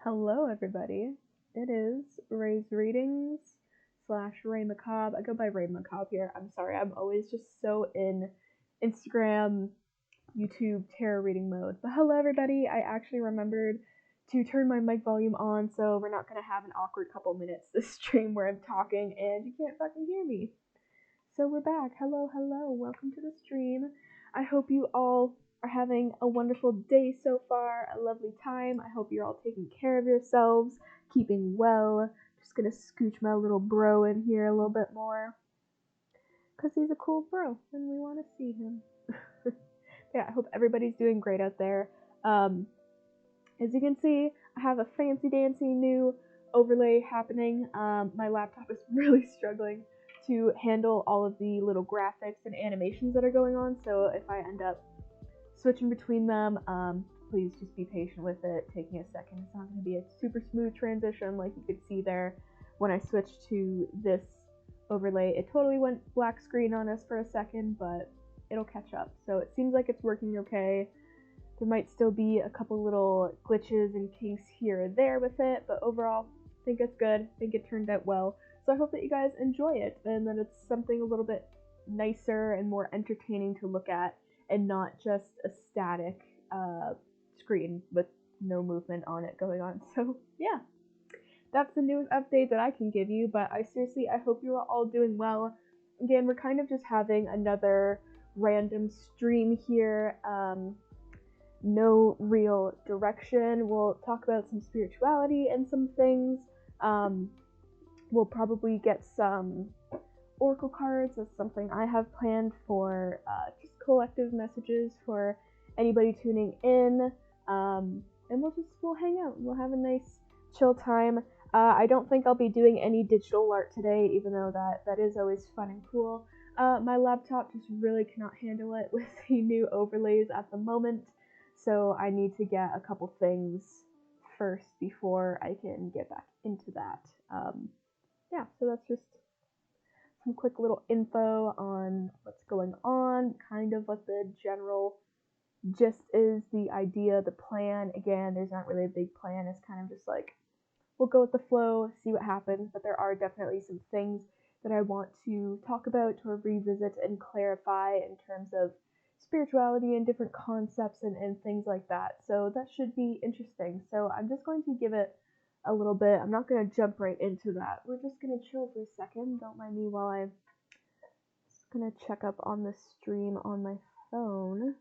Hello, everybody. It is Ray's Readings slash Ray Macabre. I go by Ray Macabre here. I'm sorry, I'm always just so in Instagram, YouTube tarot reading mode. But hello, everybody. I actually remembered to turn my mic volume on, so we're not going to have an awkward couple minutes this stream where I'm talking and you can't fucking hear me. So we're back. Hello, hello. Welcome to the stream. I hope you all are having a wonderful day so far, a lovely time. I hope you're all taking care of yourselves, keeping well. Just gonna scooch my little bro in here a little bit more. Because he's a cool bro and we want to see him. Yeah, I hope everybody's doing great out there. As you can see, I have a fancy dancy new overlay happening. My laptop is really struggling to handle all of the little graphics and animations that are going on, so if I end up switching between them, please just be patient with it, taking a second. It's not going to be a super smooth transition like you could see there when I switched to this overlay. It totally went black screen on us for a second, but it'll catch up. So it seems like it's working okay. There might still be a couple little glitches and kinks here or there with it, but overall, I think it's good. I think it turned out well. So I hope that you guys enjoy it and that it's something a little bit nicer and more entertaining to look at and not just a static screen with no movement on it going on. So yeah, that's the newest update that I can give you, but I hope you are all doing well. Again, we're kind of just having another random stream here. No real direction. We'll talk about some spirituality and some things. We'll probably get some oracle cards. That's something I have planned for just collective messages for anybody tuning in. And we'll hang out. We'll have a nice chill time. I don't think I'll be doing any digital art today, even though that is always fun and cool. My laptop just really cannot handle it with the new overlays at the moment, so I need to get a couple things first before I can get back into that. Yeah, so that's just some quick little info on what's going on, kind of what the general gist is, the idea, the plan. Again, there's not really a big plan. It's kind of just like, we'll go with the flow, see what happens, but there are definitely some things that I want to talk about or revisit and clarify in terms of spirituality and different concepts and things like that. So that should be interesting. So I'm just going to give it a little bit. I'm not going to jump right into that. We're just going to chill for a second. Don't mind me while I'm just going to check up on the stream on my phone.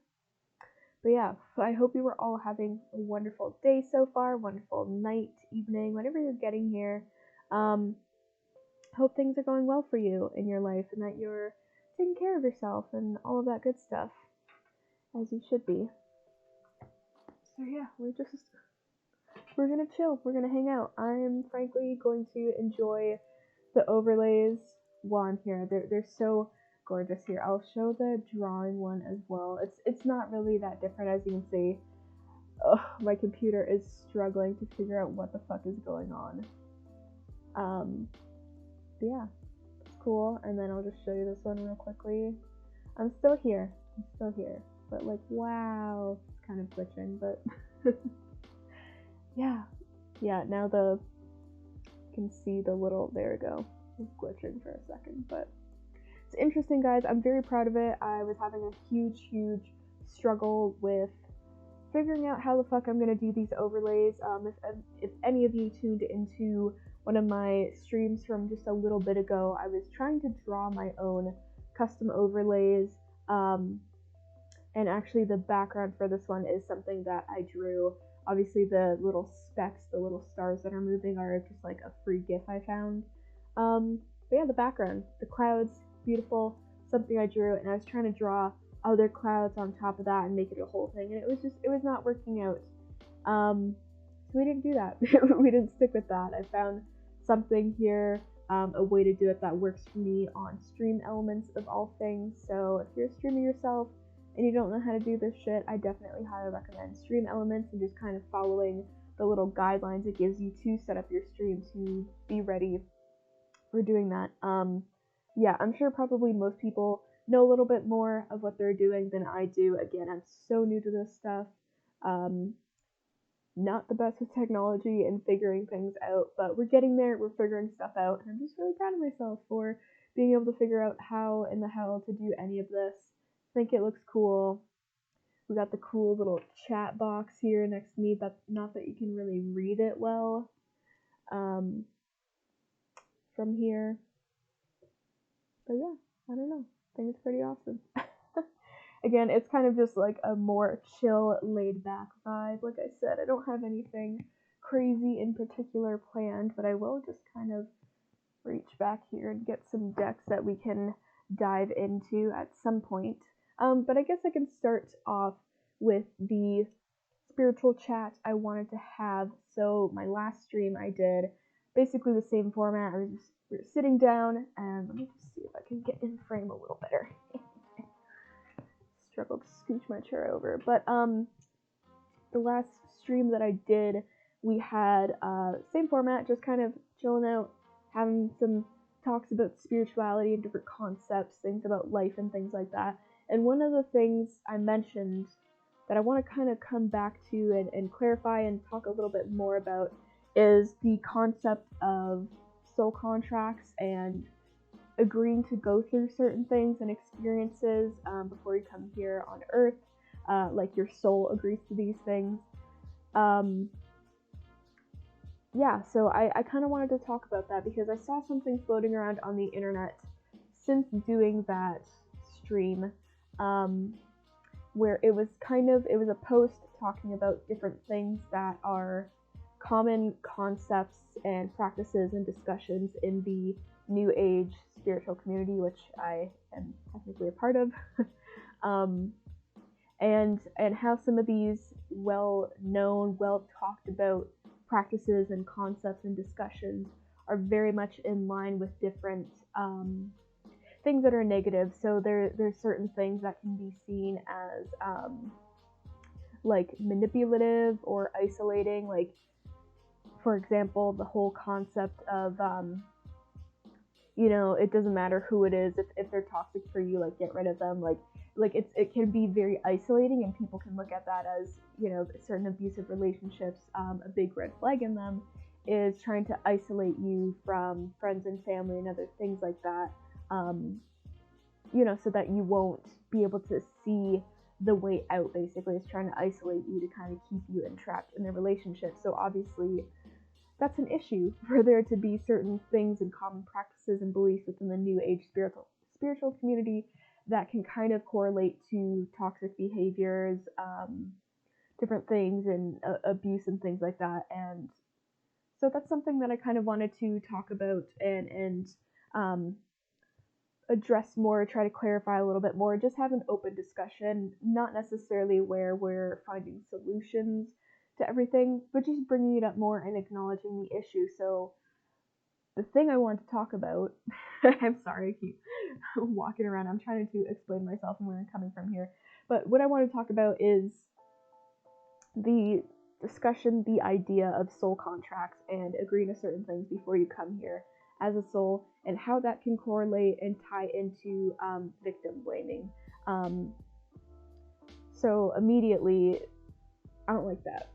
But yeah, I hope you were all having a wonderful day so far, wonderful night, evening, whenever you're getting here. Hope things are going well for you in your life and that you're taking care of yourself and all of that good stuff, as you should be. So yeah, we're gonna chill, we're gonna hang out. I'm frankly going to enjoy the overlays while I'm here. They're so gorgeous here. I'll show the drawing one as well. It's not really that different, as you can see. Ugh, my computer is struggling to figure out what the fuck is going on. But yeah, it's cool. And then I'll just show you this one real quickly. I'm still here, but like, wow, it's kind of glitching, but yeah, now you can see the little, there we go, it's glitching for a second, but it's interesting, guys. I'm very proud of it. I was having a huge struggle with figuring out how the fuck I'm gonna do these overlays. If any of you tuned into one of my streams from just a little bit ago, I was trying to draw my own custom overlays, and actually the background for this one is something that I drew. Obviously the little specks, the little stars that are moving are just like a free GIF I found. But yeah, the background, the clouds, beautiful, something I drew, and I was trying to draw other clouds on top of that and make it a whole thing, and it was not working out. So we didn't do that. We didn't stick with that. I found something here, a way to do it that works for me on Stream Elements of all things. So if you're streaming yourself and you don't know how to do this shit, I definitely highly recommend Stream Elements and just kind of following the little guidelines it gives you to set up your stream to be ready for doing that. Yeah, I'm sure probably most people know a little bit more of what they're doing than I do. Again, I'm so new to this stuff. not the best with technology and figuring things out, but we're getting there, we're figuring stuff out, and I'm just really proud of myself for being able to figure out how in the hell to do any of this. I think it looks cool. We got the cool little chat box here next to me, but not that you can really read it well from here. But yeah, I don't know. I think it's pretty awesome. Again, it's kind of just like a more chill, laid back vibe. Like I said, I don't have anything crazy in particular planned, but I will just kind of reach back here and get some decks that we can dive into at some point. But I guess I can start off with the spiritual chat I wanted to have. So my last stream I did basically the same format. We were sitting down, and let me just see if I can get in frame a little better. Struggle to scooch my chair over, but the last stream that I did, we had same format, just kind of chilling out, having some talks about spirituality and different concepts, things about life and things like that. And one of the things I mentioned that I want to kind of come back to and clarify and talk a little bit more about is the concept of soul contracts and agreeing to go through certain things and experiences before you come here on Earth. Like your soul agrees to these things. Yeah, so I kind of wanted to talk about that because I saw something floating around on the internet since doing that stream, where it was a post talking about different things that are common concepts and practices and discussions in the New Age spiritual community, which I am technically a part of. And how some of these well-known, well-talked about practices and concepts and discussions are very much in line with different things that are negative. So there's certain things that can be seen as like manipulative or isolating. Like, for example, the whole concept of it doesn't matter who it is, if they're toxic for you, like, get rid of them. Like it can be very isolating, and people can look at that as, certain abusive relationships, a big red flag in them is trying to isolate you from friends and family and other things like that, so that you won't be able to see the way out. Basically, it's trying to isolate you to kind of keep you entrapped in a relationship. So obviously that's an issue for there to be certain things and common practices and beliefs within the New Age spiritual community that can kind of correlate to toxic behaviors, different things, and abuse and things like that. And so that's something that I kind of wanted to talk about and address more, try to clarify a little bit more, just have an open discussion, not necessarily where we're finding solutions to everything, but just bringing it up more and acknowledging the issue. So the thing I want to talk about, I'm sorry, I keep walking around, I'm trying to explain myself and where I'm coming from here, but what I want to talk about is the discussion, the idea of soul contracts and agreeing to certain things before you come here as a soul, and how that can correlate and tie into victim blaming. So immediately, I don't like that.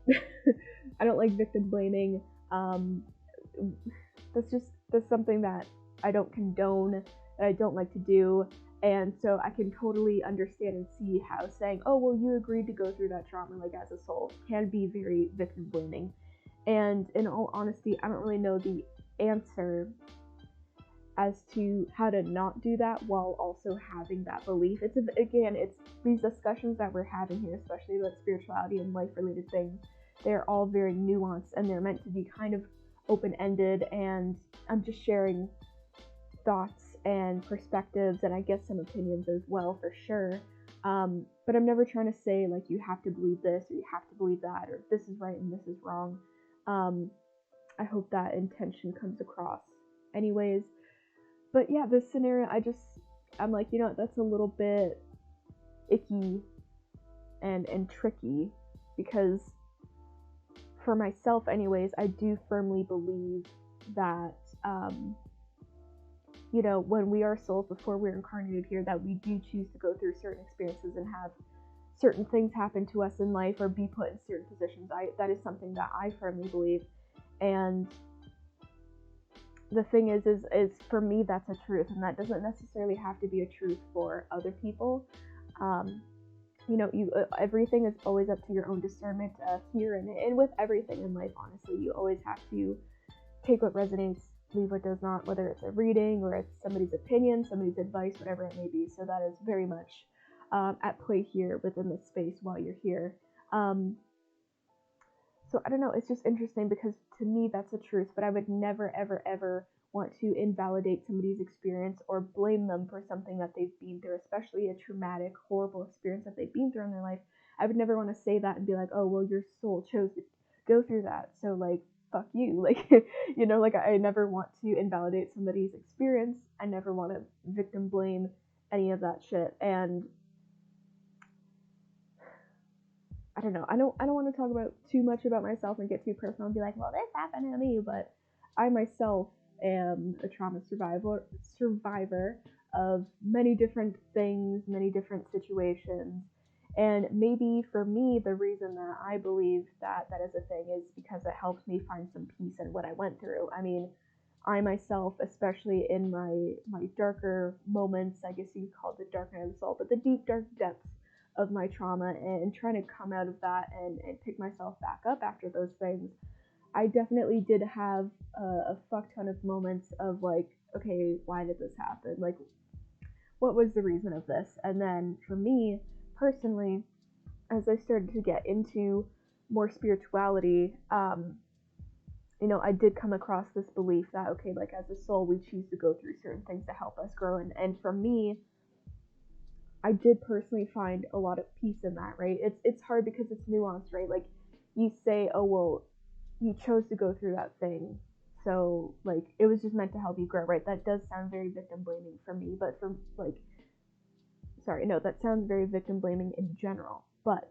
I don't like victim blaming. That's something that I don't condone, that I don't like to do. And so I can totally understand and see how saying, oh, well, you agreed to go through that trauma, like, as a soul, can be very victim blaming. And in all honesty, I don't really know the answer as to how to not do that while also having that belief. It's these discussions that we're having here, especially about spirituality and life-related things. They're all very nuanced, and they're meant to be kind of open-ended, and I'm just sharing thoughts and perspectives, and I guess some opinions as well, for sure. But I'm never trying to say, like, you have to believe this, or you have to believe that, or this is right and this is wrong. I hope that intention comes across anyways. But yeah, this scenario, I'm like, that's a little bit icky and tricky, because for myself anyways, I do firmly believe that, when we are souls before we're incarnated here, that we do choose to go through certain experiences and have certain things happen to us in life or be put in certain positions. That is something that I firmly believe. And the thing is for me, that's a truth, and that doesn't necessarily have to be a truth for other people. Everything is always up to your own discernment here, and with everything in life, honestly, you always have to take what resonates, leave what does not, whether it's a reading or it's somebody's opinion, somebody's advice, whatever it may be. So that is very much at play here within this space while you're here. So I don't know, it's just interesting because to me that's a truth, but I would never, ever, ever want to invalidate somebody's experience or blame them for something that they've been through, especially a traumatic, horrible experience that they've been through in their life. I would never want to say that and be like, oh, well, your soul chose to go through that, so like, fuck you. Like, like I never want to invalidate somebody's experience. I never want to victim blame any of that shit. And I don't know. I don't want to talk about too much about myself and get too personal and be like, well, this happened to me, but I myself am a trauma survivor of many different things, many different situations. And maybe for me, the reason that I believe that is a thing is because it helps me find some peace in what I went through. I mean, I myself, especially in my darker moments, I guess you could call it the dark night of the soul, but the deep, dark depths of my trauma and trying to come out of that and pick myself back up after those things, I definitely did have a fuck ton of moments of like, okay, why did this happen? Like, what was the reason of this? And then for me, personally, as I started to get into more spirituality, I did come across this belief that, okay, like as a soul, we choose to go through certain things to help us grow. And for me, I did personally find a lot of peace in that, right? It's hard because it's nuanced, right? Like you say, oh, well, you chose to go through that thing, so like it was just meant to help you grow, right? That does sound very victim blaming for me, but that sounds very victim blaming in general. But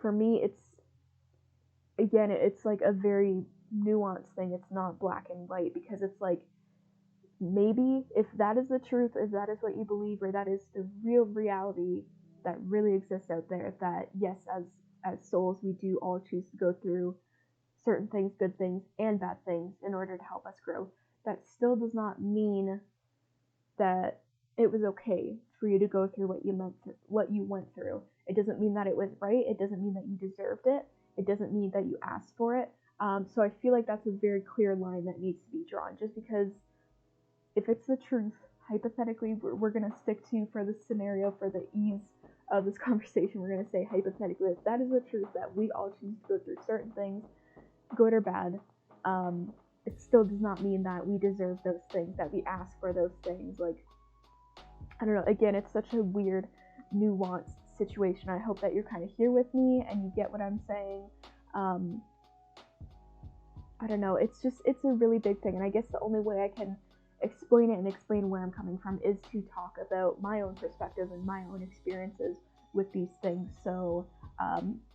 for me, it's like a very nuanced thing. It's not black and white, because it's like, maybe if that is the truth, if that is what you believe, or that is the real reality that really exists out there, that yes, as souls, we do all choose to go through certain things, good things and bad things, in order to help us grow. That still does not mean that it was okay for you to go through what you went through. It doesn't mean that it was right. It doesn't mean that you deserved it. It doesn't mean that you asked for it. So I feel like that's a very clear line that needs to be drawn, just because if it's the truth, hypothetically, we're going to stick to, for this scenario, for the ease of this conversation, we're going to say hypothetically, if that is the truth, that we all choose to go through certain things, good or bad, it still does not mean that we deserve those things, that we ask for those things. Like, I don't know, again, it's such a weird, nuanced situation. I hope that you're kind of here with me and you get what I'm saying. I don't know, it's a really big thing, and I guess the only way I can explain it and explain where I'm coming from is to talk about my own perspective and my own experiences with these things. So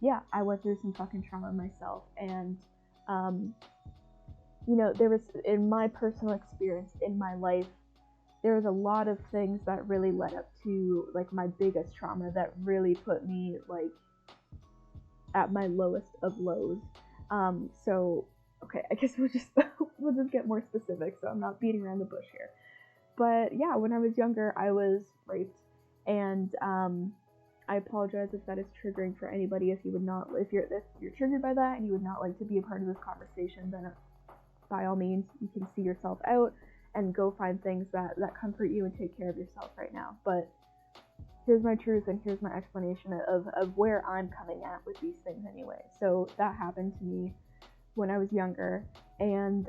yeah, I went through some fucking trauma myself, and there was, in my personal experience in my life, there was a lot of things that really led up to like my biggest trauma that really put me like at my lowest of lows. So okay, I guess we'll just get more specific, so I'm not beating around the bush here. But yeah, when I was younger, I was raped, and I apologize if that is triggering for anybody. If you're triggered by that and you would not like to be a part of this conversation, then by all means, you can see yourself out and go find things that comfort you and take care of yourself right now. But here's my truth, and here's my explanation of where I'm coming at with these things anyway. So that happened to me when I was younger, and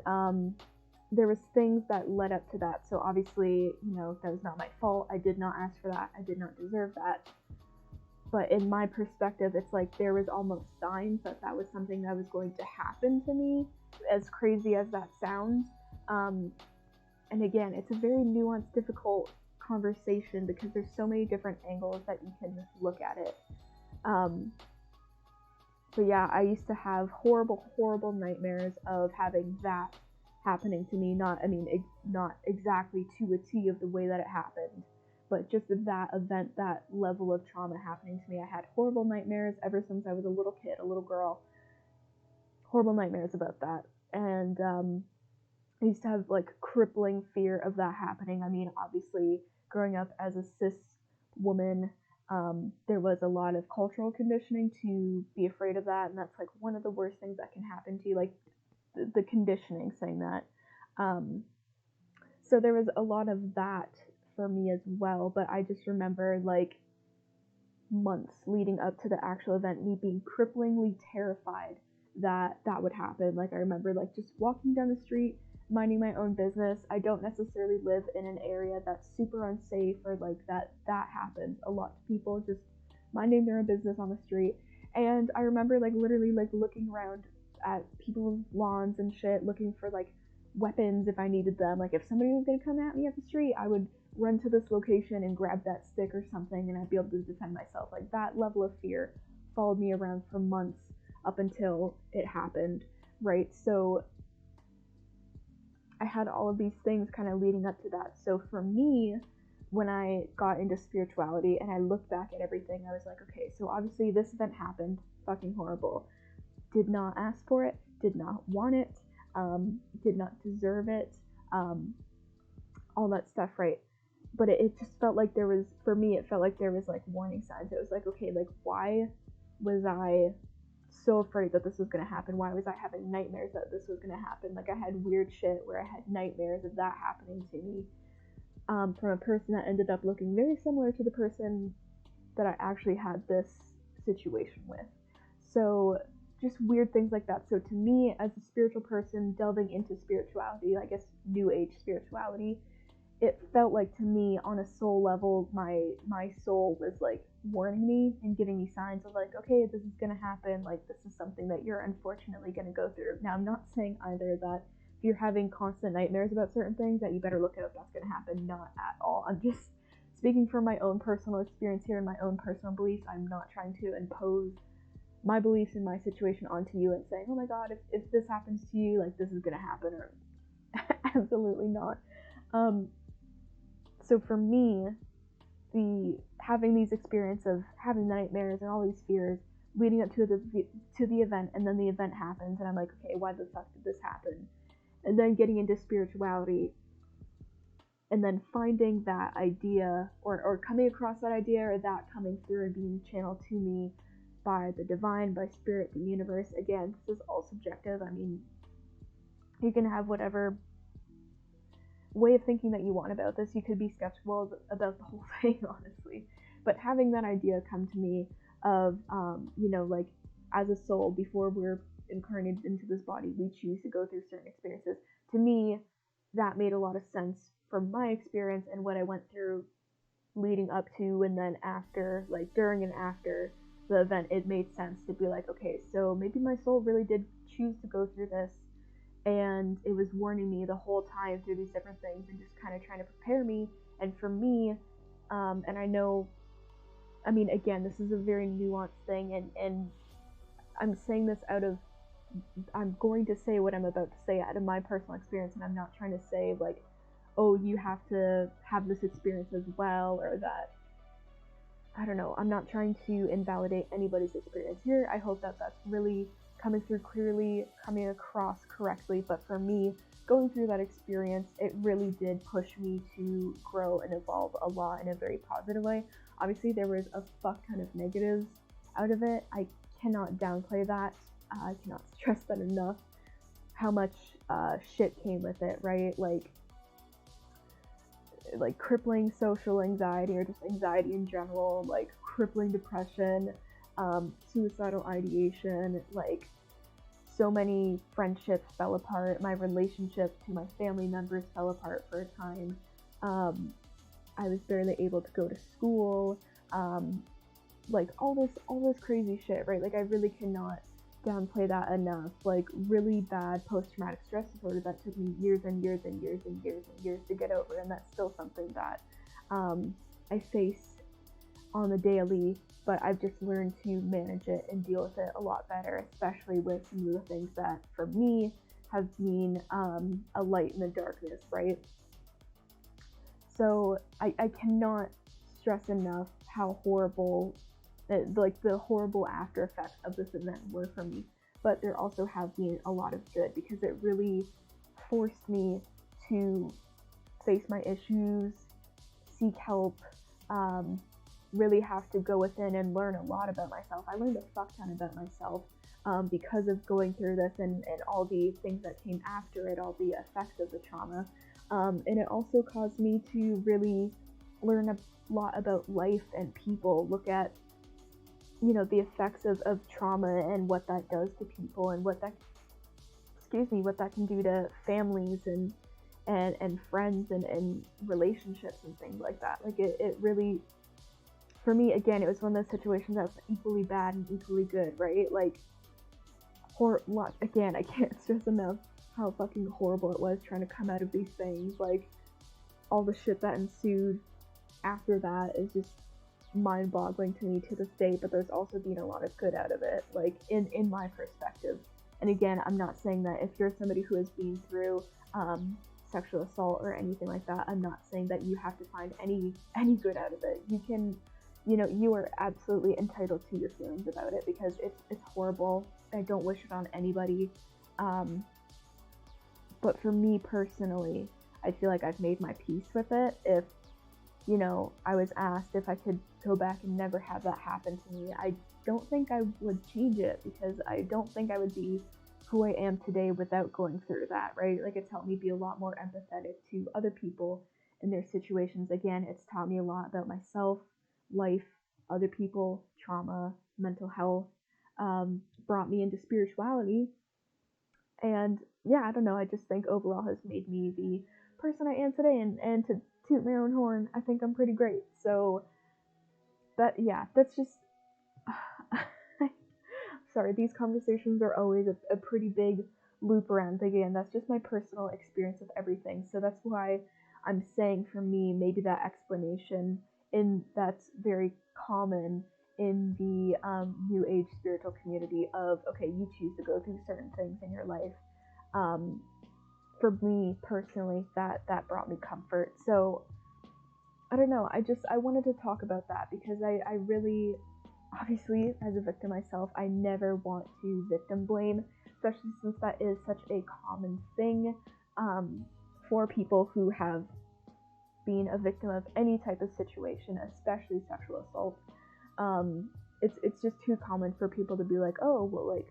there was things that led up to that. So obviously, that was not my fault. I did not ask for that. I did not deserve that. But in my perspective, it's like there was almost signs that was something that was going to happen to me, as crazy as that sounds. And again, it's a very nuanced, difficult conversation because there's so many different angles that you can look at it. So yeah, I used to have horrible, horrible nightmares of having that happening to me. Not exactly to a T of the way that it happened, but just that event, that level of trauma happening to me, I had horrible nightmares ever since I was a little kid, a little girl. Horrible nightmares about that. And I used to have like crippling fear of that happening. I mean, obviously, growing up as a cis woman, there was a lot of cultural conditioning to be afraid of that, and that's like one of the worst things that can happen to you, like the conditioning saying that. So there was a lot of that for me as well, but I just remember like months leading up to the actual event, me being cripplingly terrified that that would happen. Like I remember like just walking down the street, minding my own business. I don't necessarily live in an area that's super unsafe or like that happens a lot to people just minding their own business on the street. And I remember like literally like looking around at people's lawns and shit, looking for like weapons if I needed them. Like if somebody was gonna come at me at the street, I would run to this location and grab that stick or something, and I'd be able to defend myself. Like that level of fear followed me around for months up until it happened, right? So I had all of these things kind of leading up to that. So for me, when I got into spirituality and I looked back at everything, I was like, okay, so obviously this event happened, fucking horrible. Did not ask for it, did not want it, did not deserve it, all that stuff, right? But it just felt like there was, for me, it felt like there was like warning signs. It was like, okay, like why was I so afraid that this was going to happen? Why was I having nightmares that this was going to happen? Like I had weird shit where I had nightmares of that happening to me, from a person that ended up looking very similar to the person that I actually had this situation with. So just weird things like that. So to me, as a spiritual person delving into spirituality, I guess new age spirituality, it felt like to me on a soul level, my soul was like warning me and giving me signs of like, okay, this is gonna happen, like this is something that you're unfortunately gonna go through. Now I'm not saying either that if you're having constant nightmares about certain things that you better look out, that's gonna happen. Not at all. I'm just speaking from my own personal experience here and my own personal beliefs. I'm not trying to impose my beliefs in my situation onto you and saying, oh my god, if this happens to you, like this is gonna happen, or absolutely not. So for me, having these experiences of having nightmares and all these fears leading up to the event, and then the event happens, and I'm like, okay, why the fuck did this happen? And then getting into spirituality, and then finding that idea, or coming across that idea, or that coming through and being channeled to me by the divine, by spirit, the universe. Again, this is all subjective. I mean, you can have whatever way of thinking that you want about this. You could be skeptical about the whole thing, honestly, but having that idea come to me of, like as a soul, before we're incarnated into this body, we choose to go through certain experiences. To me, that made a lot of sense from my experience and what I went through leading up to and then after, like during and after the event. It made sense to be like, okay, so maybe my soul really did choose to go through this, and it was warning me the whole time through these different things and just kind of trying to prepare me. And for me, and I know, I mean, again, this is a very nuanced thing, and I'm saying this I'm going to say what I'm about to say out of my personal experience, and I'm not trying to say like, oh, you have to have this experience as well, or that, I don't know, I'm not trying to invalidate anybody's experience here. I hope that that's really coming through clearly, coming across correctly. But for me, going through that experience, it really did push me to grow and evolve a lot in a very positive way. Obviously, there was a fuck ton of negatives out of it. I cannot downplay that. I cannot stress that enough, how much shit came with it, right? Like crippling social anxiety, or just anxiety in general, like crippling depression, suicidal ideation, like so many friendships fell apart. My relationship to my family members fell apart for a time. I was barely able to go to school. Like all this crazy shit, right? Like I really cannot downplay that enough. Like really bad post-traumatic stress disorder that took me years and years and years and years and years to get over, and that's still something that I face on the daily, but I've just learned to manage it and deal with it a lot better, especially with some of the things that for me have been a light in the darkness, right? So I cannot stress enough how horrible, like the horrible after effects of this event were for me. But there also have been a lot of good, because it really forced me to face my issues, seek help, um, really have to go within and learn a lot about myself. I learned a fuck ton about myself because of going through this, and all the things that came after it, all the effects of the trauma. And it also caused me to really learn a lot about life and people, look at, you know, the effects of trauma and what that does to people, and what that, what that can do to families and friends and relationships and things like that. Like it really, for me, again, it was one of those situations that was equally bad and equally good, right? Like, again, I can't stress enough how fucking horrible it was trying to come out of these things. Like, all the shit that ensued after that is just mind-boggling to me to this day, but there's also been a lot of good out of it, like, in my perspective. And again, I'm not saying that if you're somebody who has been through sexual assault or anything like that, I'm not saying that you have to find any good out of it. You can, you know, you are absolutely entitled to your feelings about it, because it's horrible. I don't wish it on anybody. But for me personally, I feel like I've made my peace with it. If, you know, I was asked if I could go back and never have that happen to me, I don't think I would change it, because I don't think I would be who I am today without going through that, right? Like, it's helped me be a lot more empathetic to other people and their situations. Again, it's taught me a lot about myself, life, other people, trauma, mental health, brought me into spirituality. And yeah, I don't know, I just think overall has made me the person I am today. And to toot my own horn, I think I'm pretty great. So that's just sorry, these conversations are always a pretty big loop around. Again, that's just my personal experience with everything. So that's why I'm saying, for me, maybe that explanation that's very common in the new age spiritual community of, okay, you choose to go through certain things in your life. For me personally, that brought me comfort. So I don't know, I wanted to talk about that, because I really, obviously, as a victim myself, I never want to victim blame, especially since that is such a common thing for people who have been a victim of any type of situation, especially sexual assault. It's just too common for people to be like, oh, well, like,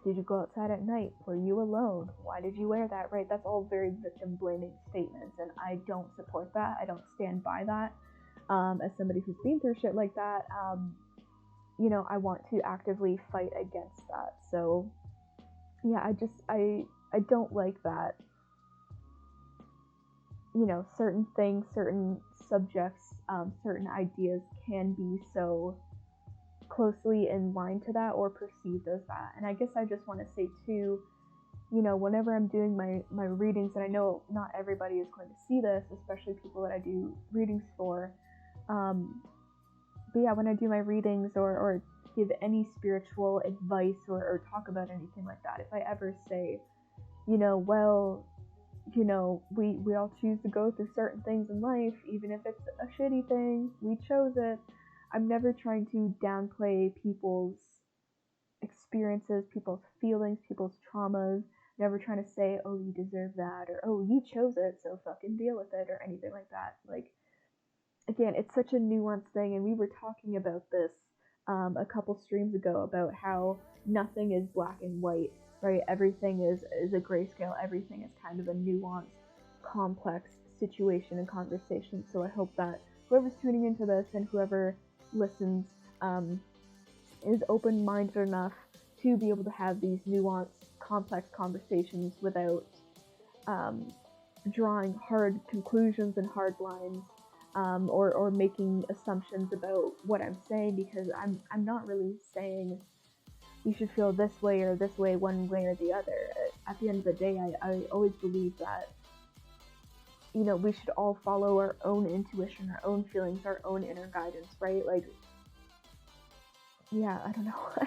did you go outside at night? Were you alone? Why did you wear that? Right? That's all very victim blaming statements, and I don't support that. I don't stand by that. As somebody who's been through shit like that, you know, I want to actively fight against that. So yeah, I don't like that, you know, certain things, certain subjects, certain ideas can be so closely in line to that, or perceived as that. And I guess I just want to say too, you know, whenever I'm doing my readings, and I know not everybody is going to see this, especially people that I do readings for, but yeah, when I do my readings or give any spiritual advice or talk about anything like that, if I ever say, you know, well, you know, we all choose to go through certain things in life, even if it's a shitty thing, we chose it. I'm never trying to downplay people's experiences, people's feelings, people's traumas. Never trying to say, oh, you deserve that, or oh, you chose it, so fucking deal with it, or anything like that. Like, again, it's such a nuanced thing, and we were talking about this a couple streams ago, about how nothing is black and white, right? Everything is a grayscale. Everything is kind of a nuanced, complex situation and conversation. So I hope that whoever's tuning into this and whoever listens is open-minded enough to be able to have these nuanced, complex conversations without drawing hard conclusions and hard lines, or making assumptions about what I'm saying, because I'm not really saying you should feel this way or this way, one way or the other. At the end of the day, I always believe that, you know, we should all follow our own intuition, our own feelings, our own inner guidance, right? Like, yeah, I don't know.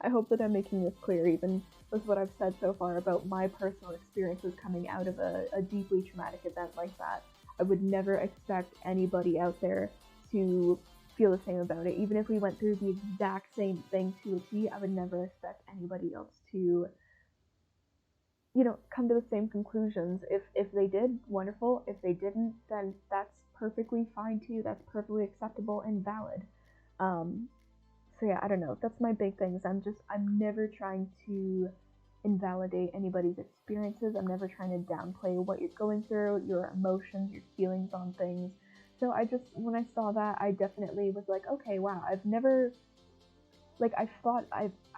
I hope that I'm making this clear, even with what I've said so far about my personal experiences coming out of a deeply traumatic event like that. I would never expect anybody out there to feel the same about it. Even if we went through the exact same thing to a T, I would never expect anybody else to, come to the same conclusions. If they did, wonderful. If they didn't, then that's perfectly fine too. That's perfectly acceptable and valid. Um, so yeah, I don't know. That's my big thing. Is I'm never trying to invalidate anybody's experiences. I'm never trying to downplay what you're going through, your emotions, your feelings on things. So when I saw that, I definitely was like, okay, wow, I've never, like, I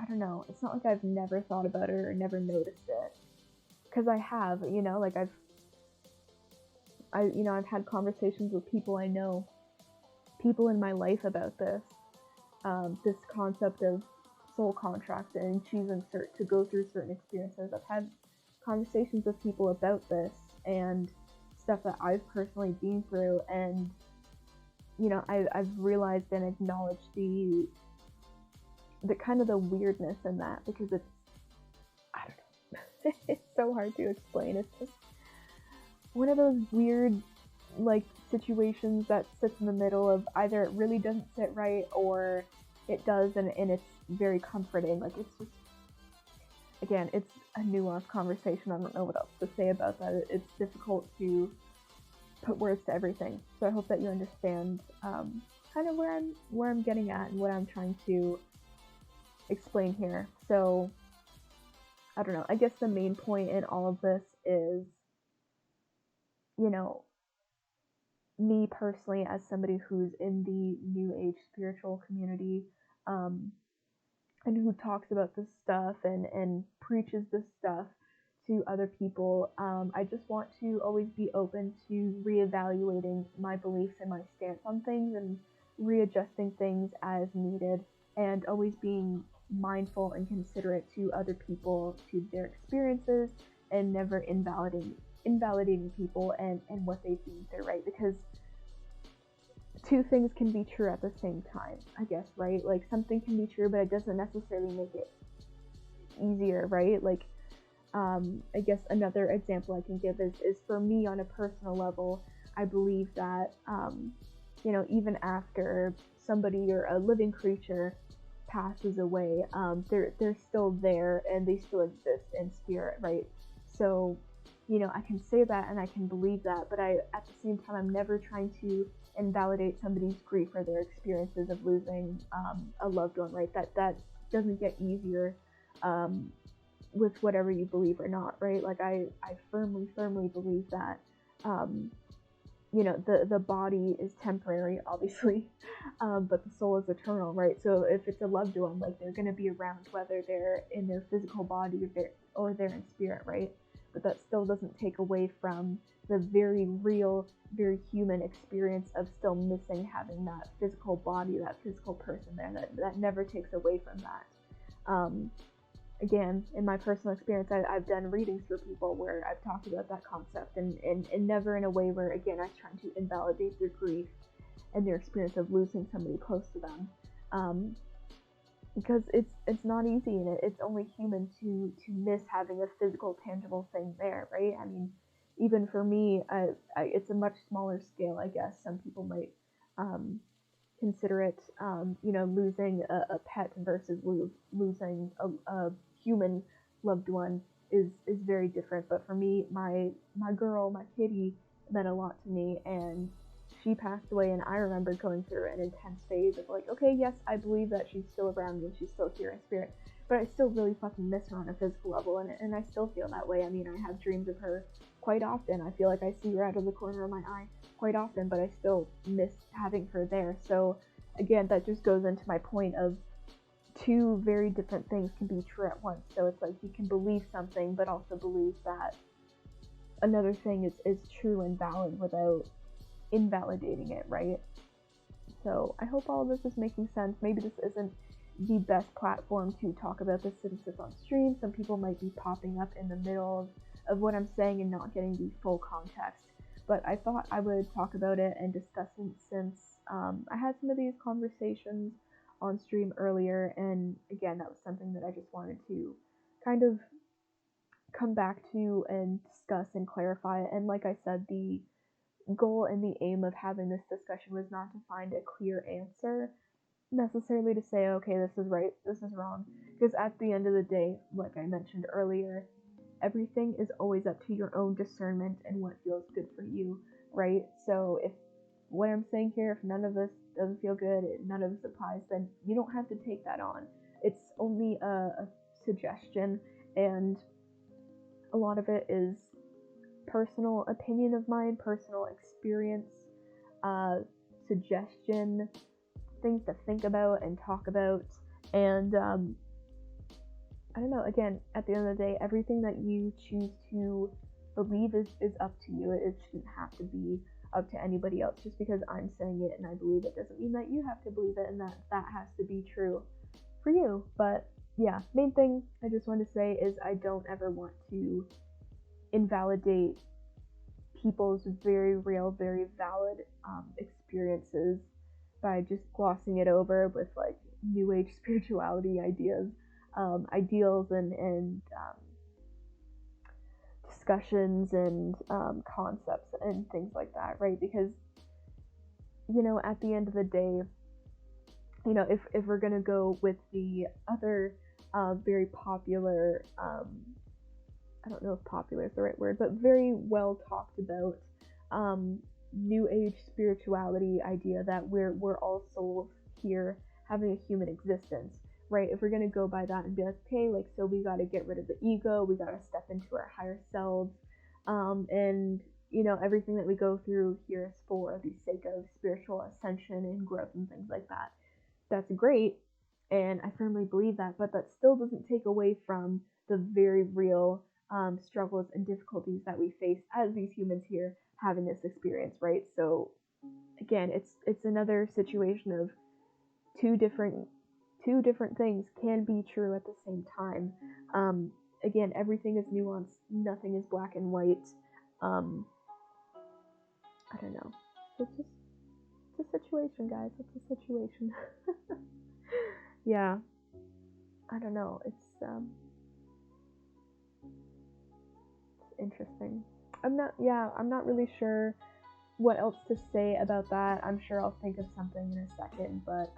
don't know, it's not like I've never thought about it or never noticed it. Because I have, like I've had conversations with people I know, people in my life about this concept of soul contract and choosing to go through certain experiences. I've had conversations with people about this and stuff that I've personally been through, and I've realized and acknowledged the kind of the weirdness in that, because I don't know, it's so hard to explain. It's just one of those weird, like, situations that sits in the middle of either it really doesn't sit right or it does, and it's very comforting. Like, it's just, again, it's a nuanced conversation. I don't know what else to say about that. It's difficult to put words to everything. So I hope that you understand kind of where I'm getting at and what I'm trying to explain here. So I don't know. I guess the main point in all of this is, me personally, as somebody who's in the New Age spiritual community, um, and who talks about this stuff and preaches this stuff to other people, I just want to always be open to reevaluating my beliefs and my stance on things, and readjusting things as needed, and always being mindful and considerate to other people, to their experiences, and never invalidating people and what they've been through, right? Because two things can be true at the same time, I guess, right? Like, something can be true, but it doesn't necessarily make it easier, right? Like, I guess another example I can give is for me on a personal level, I believe that, even after somebody or a living creature passes away, they're still there and they still exist in spirit, right? So, I can say that and I can believe that, but at the same time, I'm never trying to invalidate somebody's grief or their experiences of losing a loved one, right? That doesn't get easier with whatever you believe or not, right? Like, I firmly believe that, the body is temporary, obviously, but the soul is eternal, right? So if it's a loved one, like, they're going to be around whether they're in their physical body or they're in spirit, right? But that still doesn't take away from the very real, very human experience of still missing having that physical body, that physical person there. That never takes away from that. Again, in my personal experience, I've done readings for people where I've talked about that concept, and never in a way where, again, I'm trying to invalidate their grief and their experience of losing somebody close to them. Because it's not easy, and it's only human to miss having a physical, tangible thing there, right? I mean, even for me, it's a much smaller scale, I guess. Some people might consider it, losing a pet versus losing a human loved one is very different. But for me, my girl, my kitty, meant a lot to me, and she passed away, and I remember going through an intense phase of, like, okay, yes, I believe that she's still around me and she's still here in spirit, but I still really fucking miss her on a physical level, and I still feel that way. I mean, I have dreams of her quite often. I feel like I see her out of the corner of my eye quite often, but I still miss having her there. So again, that just goes into my point of two very different things can be true at once. So it's like, you can believe something but also believe that another thing is true and valid without invalidating it, right? So I hope all of this is making sense. Maybe this isn't the best platform to talk about this since it's on stream. Some people might be popping up in the middle of what I'm saying and not getting the full context. But I thought I would talk about it and discuss it, since I had some of these conversations on stream earlier, and again, that was something that I just wanted to kind of come back to and discuss and clarify. And like I said, the goal and the aim of having this discussion was not to find a clear answer, necessarily to say, okay, this is right, this is wrong, because at the end of the day, like I mentioned earlier, everything is always up to your own discernment and what feels good for you, right? So if what I'm saying here, if none of this doesn't feel good, none of this applies, then you don't have to take that on. It's only a suggestion, and a lot of it is personal opinion of mine, personal experience, suggestion, things to think about and talk about. And I don't know, again, at the end of the day, everything that you choose to believe is up to you. It shouldn't have to be up to anybody else. Just because I'm saying it and I believe it doesn't mean that you have to believe it and that has to be true for you. But yeah, main thing I just want to say is I don't ever want to invalidate people's very real, very valid experiences by just glossing it over with like new age spirituality ideas, ideals, and discussions and concepts and things like that, right? Because, you know, at the end of the day, you know, if we're gonna go with the other very popular, I don't know if popular is the right word, but very well talked about new age spirituality idea that we're all souls here having a human existence, right? If we're gonna go by that and be like, okay, like, so we gotta get rid of the ego, we gotta step into our higher selves, and you know, everything that we go through here is for the sake of spiritual ascension and growth and things like that. That's great, and I firmly believe that, but that still doesn't take away from the very real struggles and difficulties that we face as these humans here having this experience, right? So again, it's another situation of two different things can be true at the same time. Again, everything is nuanced, nothing is black and white. I don't know. It's a situation, guys. It's a situation. Yeah, I don't know. It's interesting. I'm not really sure what else to say about that. I'm sure I'll think of something in a second, but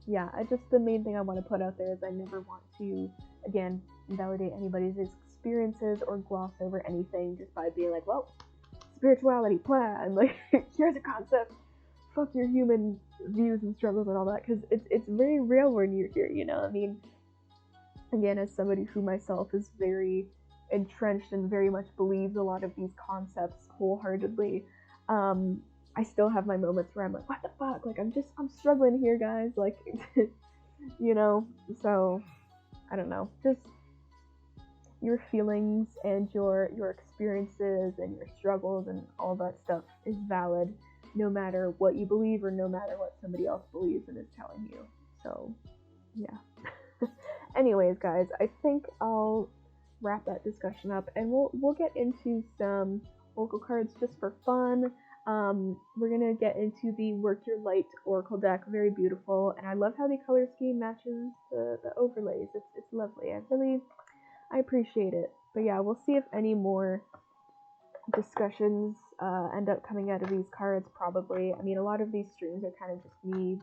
yeah, the main thing I want to put out there is I never want to, again, invalidate anybody's experiences or gloss over anything just by being like, well, spirituality, blah, and like, here's a concept, fuck your human views and struggles and all that, because it's very real when you're here, you know? I mean, again, as somebody who myself is very entrenched and very much believes a lot of these concepts wholeheartedly, I still have my moments where I'm like, what the fuck? Like, I'm struggling here, guys. Like, you know, so, I don't know. Just your feelings and your experiences and your struggles and all that stuff is valid no matter what you believe or no matter what somebody else believes and is telling you. So, yeah. Anyways, guys, I think I'll wrap that discussion up and we'll get into some oracle cards just for fun. We're gonna get into the Work Your Light Oracle deck, very beautiful, and I love how the color scheme matches the overlays. It's lovely. I appreciate it. But yeah, we'll see if any more discussions end up coming out of these cards, probably. I mean, a lot of these streams are kind of just me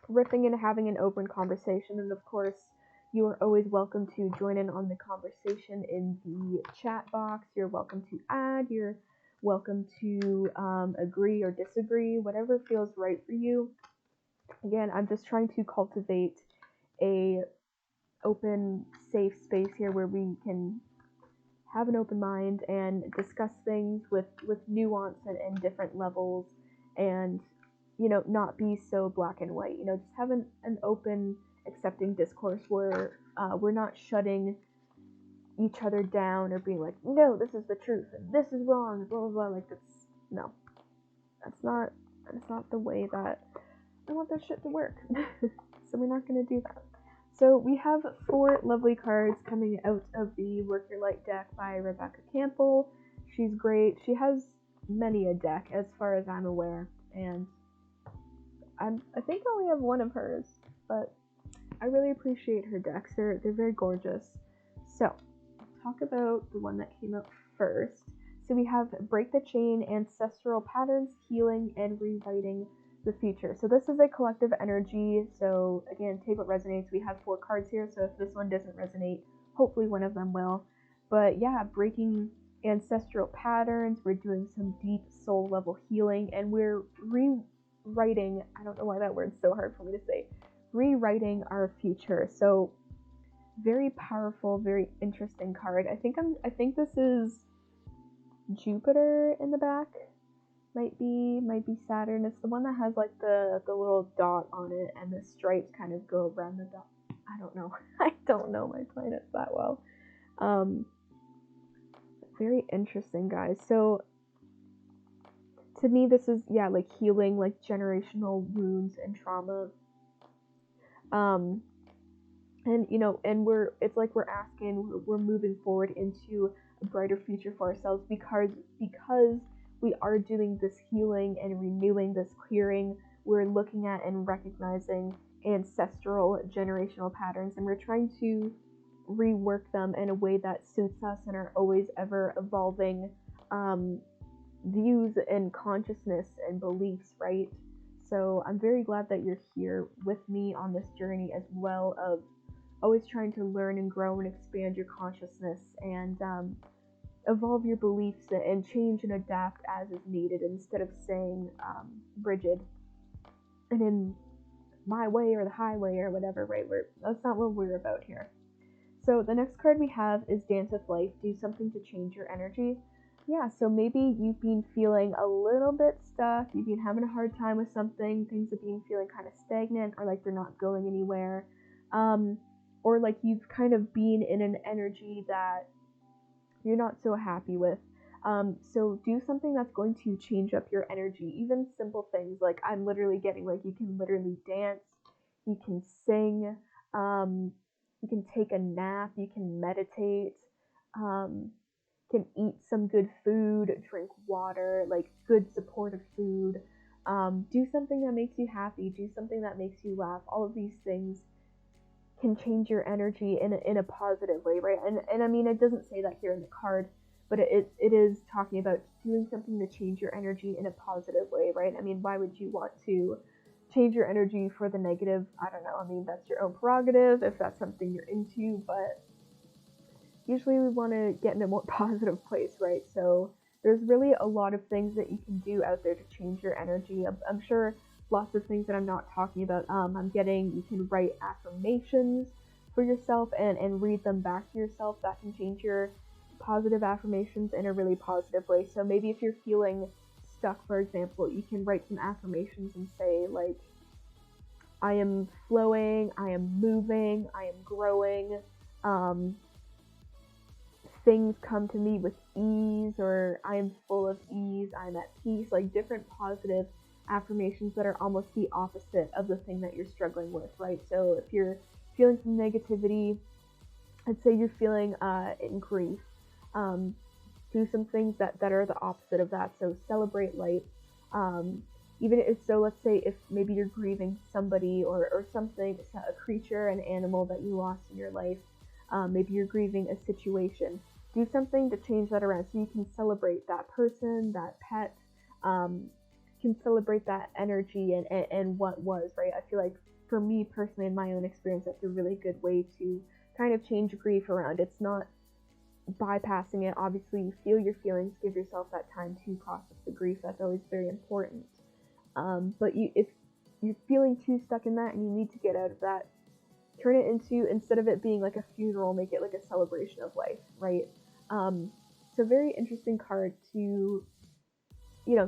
riffing and having an open conversation, and of course, you are always welcome to join in on the conversation in the chat box. You're welcome to add, you're welcome to agree or disagree, whatever feels right for you. Again, I'm just trying to cultivate a open, safe space here where we can have an open mind and discuss things with nuance and different levels, and, you know, not be so black and white. You know, just have an open, accepting discourse where we're not shutting each other down or being like, no, this is the truth and this is wrong, blah blah blah. Like, that's not the way that I want that shit to work. So we're not gonna do that. So we have 4 lovely cards coming out of the Work Your Light deck by Rebecca Campbell. She's great. She has many a deck as far as I'm aware, and I think I only have one of hers, but I really appreciate her decks. They're very gorgeous. So, talk about the one that came out first. So we have break the chain, ancestral patterns, healing, and rewriting the future. So this is a collective energy. So again, take what resonates. We have 4 cards here. So if this one doesn't resonate, hopefully one of them will. But yeah, breaking ancestral patterns. We're doing some deep soul level healing, and we're rewriting. I don't know why that word's so hard for me to say. Rewriting our future. So very powerful, very interesting card. I think this is Jupiter in the back. Might be Saturn. It's the one that has like the little dot on it, and the stripes kind of go around the dot. I don't know. I don't know my planets that well. Very interesting, guys. So to me, this is like healing, like generational wounds and trauma. And it's like we're moving forward into a brighter future for ourselves because we are doing this healing and renewing, this clearing. We're looking at and recognizing ancestral generational patterns, and we're trying to rework them in a way that suits us and our always ever evolving views and consciousness and beliefs, right? So I'm very glad that you're here with me on this journey as well, of always trying to learn and grow and expand your consciousness and evolve your beliefs and change and adapt as is needed, instead of staying rigid and in my way or the highway or whatever, right? That's not what we're about here. So the next card we have is Dance with Life. Do something to change your energy. Yeah, so maybe you've been feeling a little bit stuck, you've been having a hard time with something, things have been feeling kind of stagnant or like they're not going anywhere, or like you've kind of been in an energy that you're not so happy with. So do something that's going to change up your energy. Even simple things, like I'm literally getting like you can literally dance, you can sing, you can take a nap, you can meditate, can eat some good food, drink water, like good supportive food, do something that makes you happy, do something that makes you laugh. All of these things can change your energy in a positive way, right? And I mean, it doesn't say that here in the card, but it is talking about doing something to change your energy in a positive way, right? I mean, why would you want to change your energy for the negative? I don't know. I mean, that's your own prerogative if that's something you're into, but usually we want to get in a more positive place, right? So there's really a lot of things that you can do out there to change your energy. I'm sure lots of things that I'm not talking about. I'm getting, you can write affirmations for yourself and read them back to yourself. That can change your positive affirmations in a really positive way. So maybe if you're feeling stuck, for example, you can write some affirmations and say like, I am flowing, I am moving, I am growing, things come to me with ease, or I am full of ease, I'm at peace, like different positive affirmations that are almost the opposite of the thing that you're struggling with, right? So if you're feeling some negativity, let's say you're feeling in grief, do some things that are the opposite of that. So celebrate life. Even if, so let's say if maybe you're grieving somebody or something, a creature, an animal that you lost in your life, maybe you're grieving a situation, do something to change that around so you can celebrate that person, that pet, can celebrate that energy and what was, right? I feel like for me personally, in my own experience, that's a really good way to kind of change grief around. It's not bypassing it. Obviously, you feel your feelings, give yourself that time to process the grief. That's always very important. But if you're feeling too stuck in that and you need to get out of that, turn it into, instead of it being like a funeral, make it like a celebration of life, right? So very interesting card to,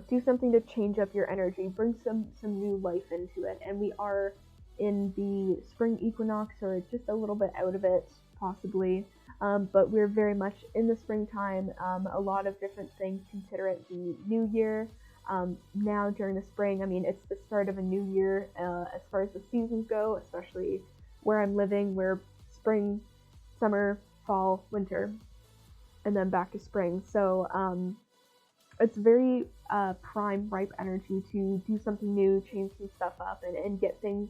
do something to change up your energy, bring some new life into it. And we are in the spring equinox, or just a little bit out of it, possibly. But we're very much in the springtime. A lot of different things consider it the new year. Now during the spring, I mean, it's the start of a new year as far as the seasons go, especially where I'm living, where spring, summer, fall, winter, and then back to spring. So it's very prime, ripe energy to do something new, change some stuff up, and get things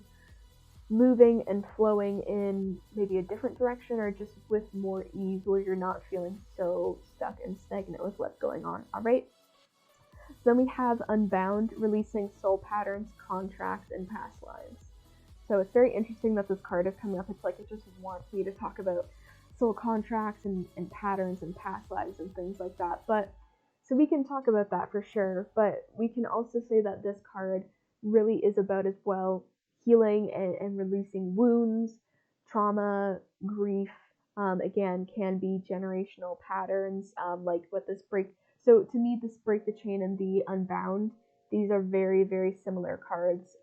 moving and flowing in maybe a different direction or just with more ease where you're not feeling so stuck and stagnant with what's going on. All right. Then we have Unbound, releasing soul patterns, contracts, and past lives. So it's very interesting that this card is coming up. It's like it just wants me to talk about soul contracts and patterns and past lives and things like that. But so we can talk about that for sure. But we can also say that this card really is about as well healing and releasing wounds, trauma, grief. Again, can be generational patterns, like what this break. So to me, this break the chain and the Unbound, these are very, very similar cards.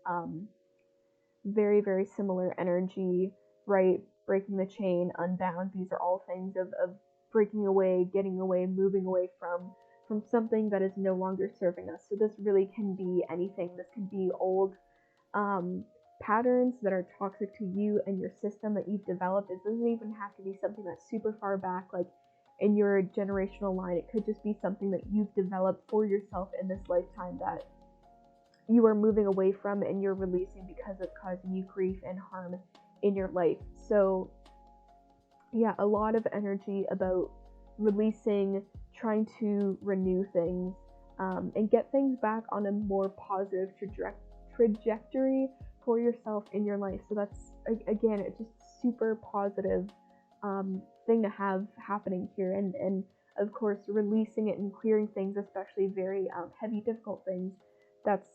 Very, very similar energy, right? Breaking the chain, Unbound, these are all things of breaking away, getting away, moving away from something that is no longer serving us. So this really can be anything. This can be old patterns that are toxic to you and your system that you've developed. It doesn't even have to be something that's super far back, like in your generational line. It could just be something that you've developed for yourself in this lifetime that you are moving away from and you're releasing because it's causing you grief and harm in your life. So yeah, a lot of energy about releasing, trying to renew things, and get things back on a more positive trajectory for yourself in your life. So that's, again, it's just super positive thing to have happening here. And of course, releasing it and clearing things, especially very heavy, difficult things, that's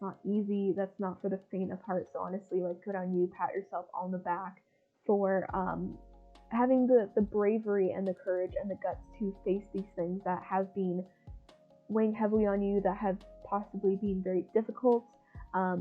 not easy. That's not for the faint of heart. So honestly, like, good on you. Pat yourself on the back for having the bravery and the courage and the guts to face these things that have been weighing heavily on you, that have possibly been very difficult,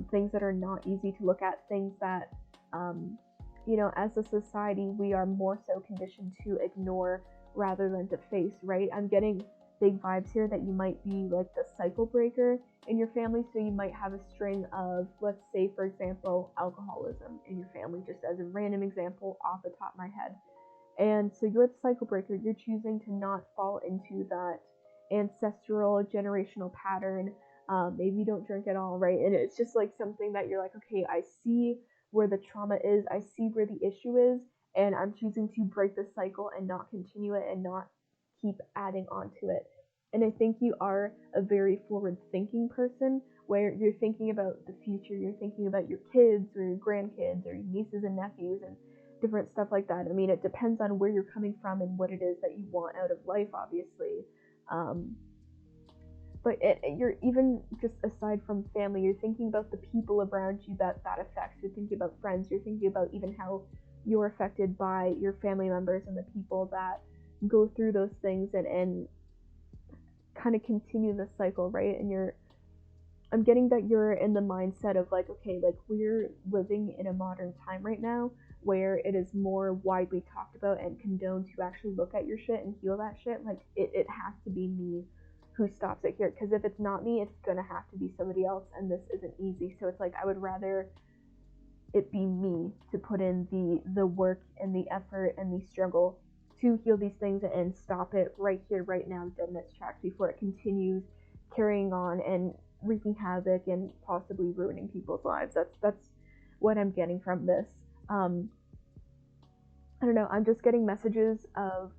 things that are not easy to look at, things that, as a society, we are more so conditioned to ignore rather than to face, right? I'm getting big vibes here that you might be like the cycle breaker in your family. So you might have a string of, let's say, for example, alcoholism in your family, just as a random example off the top of my head. And so you're the cycle breaker. You're choosing to not fall into that ancestral generational pattern. Maybe you don't drink at all, right? And it's just like something that you're like, okay, I see where the trauma is, I see where the issue is, and I'm choosing to break the cycle and not continue it and not keep adding on to it. And I think you are a very forward thinking person where you're thinking about the future, you're thinking about your kids or your grandkids or your nieces and nephews and different stuff like that. I mean, it depends on where you're coming from and what it is that you want out of life, obviously. But you're even just aside from family, you're thinking about the people around you that affects. You're thinking about friends. You're thinking about even how you're affected by your family members and the people that go through those things and kind of continue the cycle, right? And I'm getting that you're in the mindset of like, okay, like we're living in a modern time right now where it is more widely talked about and condoned to actually look at your shit and heal that shit. Like it has to be me who stops it here, because if it's not me, it's gonna have to be somebody else, and this isn't easy. So it's like I would rather it be me to put in the work and the effort and the struggle to heal these things and stop it right here, right now, dead in its tracks before it continues carrying on and wreaking havoc and possibly ruining people's lives. That's what I'm getting from this. I don't know. I'm just getting messages of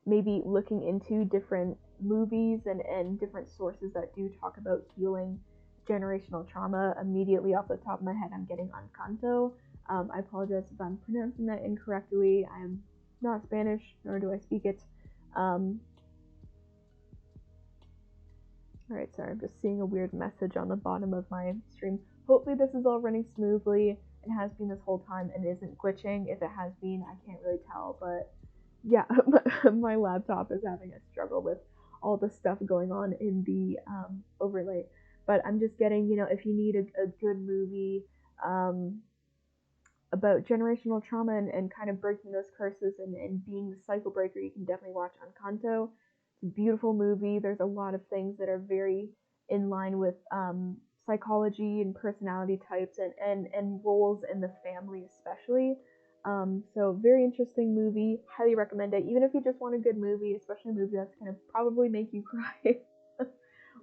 maybe looking into different movies and different sources that do talk about healing generational trauma. Immediately off the top of my head, I'm getting Encanto. I apologize if I'm pronouncing that incorrectly. I am not Spanish, nor do I speak it. Alright, sorry, I'm just seeing a weird message on the bottom of my stream. Hopefully this is all running smoothly and has been this whole time and isn't glitching. If it has been, I can't really tell, but yeah, my laptop is having a struggle with all the stuff going on in the overlay. But I'm just getting, if you need a good movie about generational trauma and kind of breaking those curses and being the cycle breaker, you can definitely watch Encanto. It's a beautiful movie. There's a lot of things that are very in line with psychology and personality types and roles in the family especially. So very interesting movie. Highly recommend it. Even if you just want a good movie, especially a movie that's gonna probably make you cry.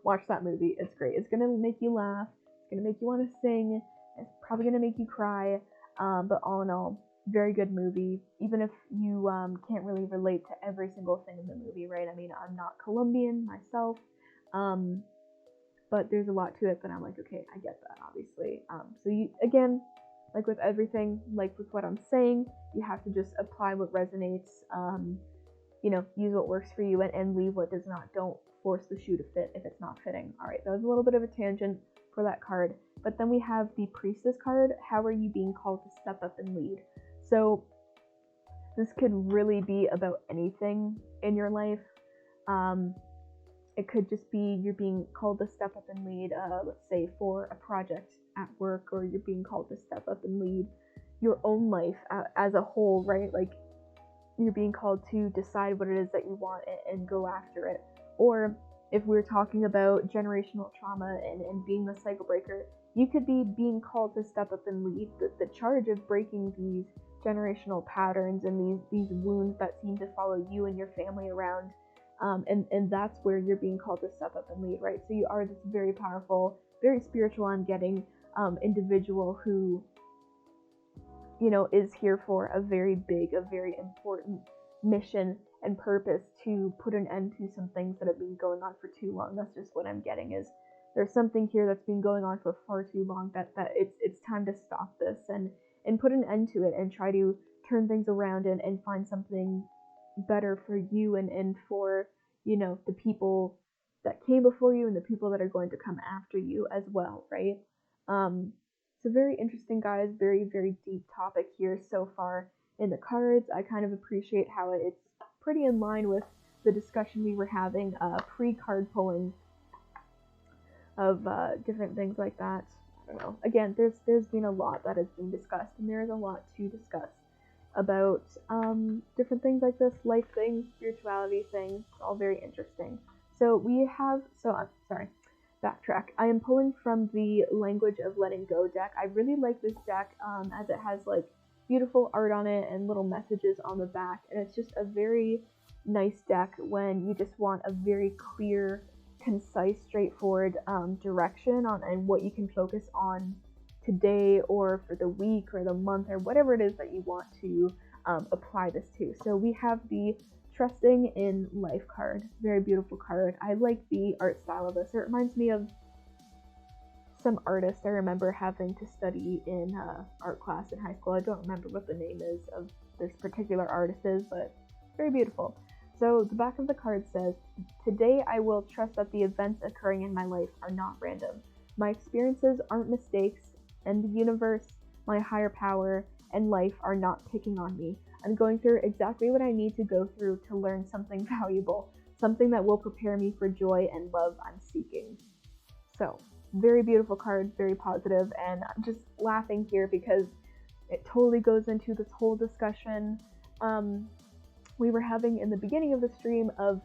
Watch that movie. It's great. It's gonna make you laugh. It's gonna make you want to sing It's probably gonna make you cry, but all in all, very good movie. Even if you can't really relate to every single thing in the movie, right? I mean, I'm not Colombian myself, but there's a lot to it that I'm like, okay, I get that, obviously. So you, again, like with everything, like with what I'm saying, you have to just apply what resonates, use what works for you, and leave what does not. Don't force the shoe to fit if it's not fitting. All right, that was a little bit of a tangent for that card. But then we have the Priestess card. How are you being called to step up and lead? So this could really be about anything in your life. It could just be you're being called to step up and lead, let's say for a project at work, or you're being called to step up and lead your own life as a whole, right? Like you're being called to decide what it is that you want and go after it. Or if we're talking about generational trauma and being the cycle breaker, you could be being called to step up and lead the charge of breaking these generational patterns and these wounds that seem to follow you and your family around. And that's where you're being called to step up and lead, right? So you are this very powerful, very spiritual, I'm getting, individual who, is here for a very big, a very important mission and purpose to put an end to some things that have been going on for too long. That's just what I'm getting, is there's something here that's been going on for far too long that it's time to stop this and put an end to it and try to turn things around and find something better for you and for, the people that came before you and the people that are going to come after you as well, right? So very interesting, guys. Very, very deep topic here so far in the cards. I kind of appreciate how it's pretty in line with the discussion we were having pre-card pulling of different things like that. I don't know. Again, there's been a lot that has been discussed, and there is a lot to discuss about different things like this, life things, spirituality things, all very interesting. So I'm sorry, backtrack. I am pulling from the Language of Letting Go deck. I really like this deck as it has like beautiful art on it and little messages on the back, and it's just a very nice deck when you just want a very clear, concise, straightforward direction on and what you can focus on today or for the week or the month or whatever it is that you want to apply this to. So we have the Trusting in Life card. Very beautiful card. I like the art style of this. It reminds me of some artist I remember having to study in art class in high school. I don't remember what the name is of this particular artist is, but very beautiful. So the back of the card says, "Today I will trust that the events occurring in my life are not random. My experiences aren't mistakes, and the universe, my higher power, and life are not picking on me. I'm going through exactly what I need to go through to learn something valuable, something that will prepare me for joy and love I'm seeking." So, very beautiful card, very positive, and I'm just laughing here because it totally goes into this whole discussion we were having in the beginning of the stream of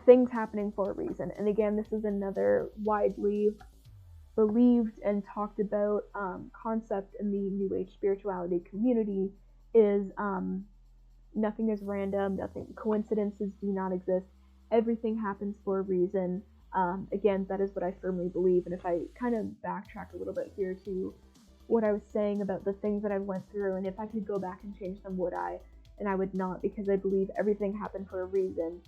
things happening for a reason. And again, this is another widely believed and talked about concept in the New Age spirituality community is nothing is random, coincidences do not exist, everything happens for a reason. Again, that is what I firmly believe, and if I kind of backtrack a little bit here to what I was saying about the things that I went through, and if I could go back and change them, would I? And I would not, because I believe everything happened for a reason.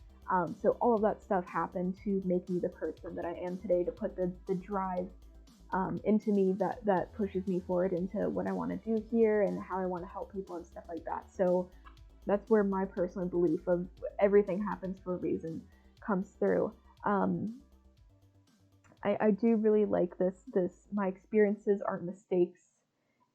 So all of that stuff happened to make me the person that I am today, to put the drive into me that pushes me forward into what I want to do here and how I want to help people and stuff like that. So that's where my personal belief of everything happens for a reason comes through. I do really like this my experiences aren't mistakes,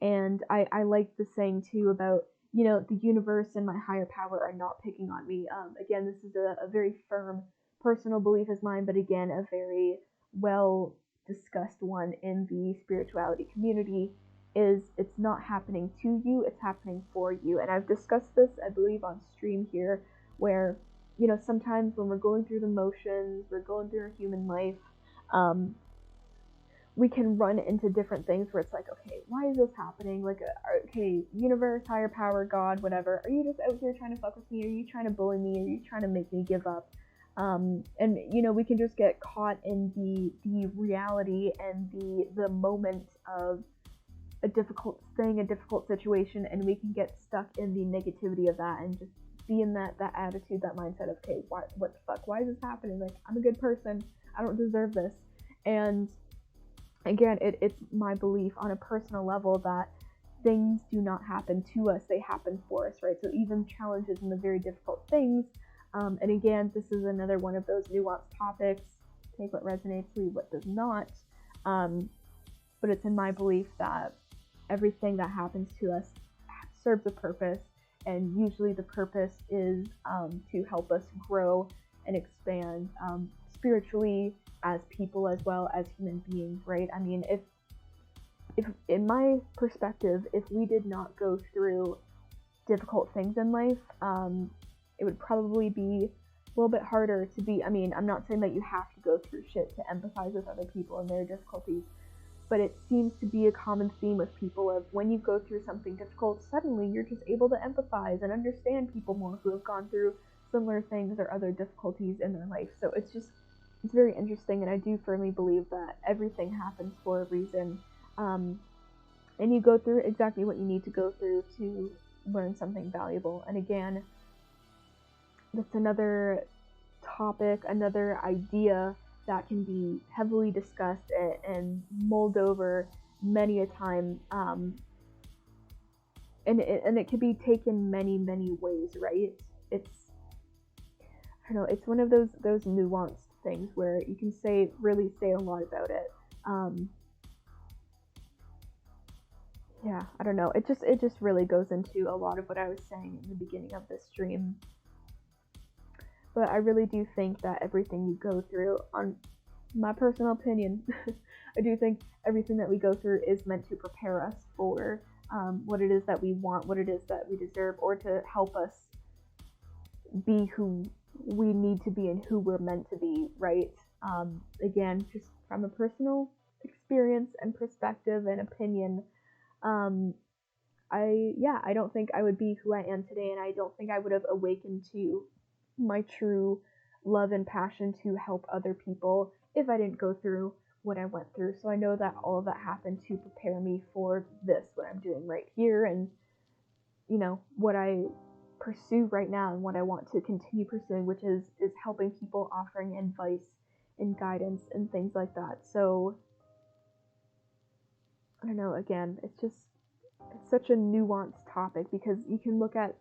and I like the saying too about, the universe and my higher power are not picking on me. Again, this is a very firm personal belief as mine, but again, a very well discussed one in the spirituality community, is it's not happening to you, it's happening for you. And I've discussed this, I believe, on stream here, where, sometimes when we're going through the motions, we're going through our human life, we can run into different things where it's like, okay, why is this happening? Like, okay, universe, higher power, God, whatever, are you just out here trying to fuck with me? Are you trying to bully me? Are you trying to make me give up? And we can just get caught in the reality and the moment of a difficult thing, a difficult situation, and we can get stuck in the negativity of that and just be in that attitude, that mindset of, okay, what the fuck, why is this happening? Like, I'm a good person, I don't deserve this. And again, it's my belief on a personal level that things do not happen to us, they happen for us, right? So even challenges and the very difficult things, and again, this is another one of those nuanced topics, take what resonates, leave what does not, but it's in my belief that everything that happens to us serves a purpose, and usually the purpose is to help us grow and expand spiritually, as people, as well as human beings, right? I mean, if in my perspective, if we did not go through difficult things in life, it would probably be a little bit harder to be, I mean, I'm not saying that you have to go through shit to empathize with other people and their difficulties, but it seems to be a common theme with people of when you go through something difficult, suddenly you're just able to empathize and understand people more who have gone through similar things or other difficulties in their life. So it's very interesting, and I do firmly believe that everything happens for a reason, and you go through exactly what you need to go through to learn something valuable. And again, that's another topic, another idea that can be heavily discussed and mulled over many a time, and it can be taken many ways, right? It's, I don't know, it's one of those nuanced things where you can really say a lot about it. Yeah, I don't know. It just really goes into a lot of what I was saying in the beginning of this stream. But I really do think that everything you go through, on my personal opinion, I do think everything that we go through is meant to prepare us for what it is that we want, what it is that we deserve, or to help us be who we need to be and who we're meant to be, right? Again, just from a personal experience and perspective and opinion, I don't think I would be who I am today, and I don't think I would have awakened to my true love and passion to help other people if I didn't go through what I went through. So I know that all of that happened to prepare me for this, what I'm doing right here, and what I pursue right now and what I want to continue pursuing, which is helping people, offering advice and guidance and things like that. So I don't know, again, it's such a nuanced topic because you can look at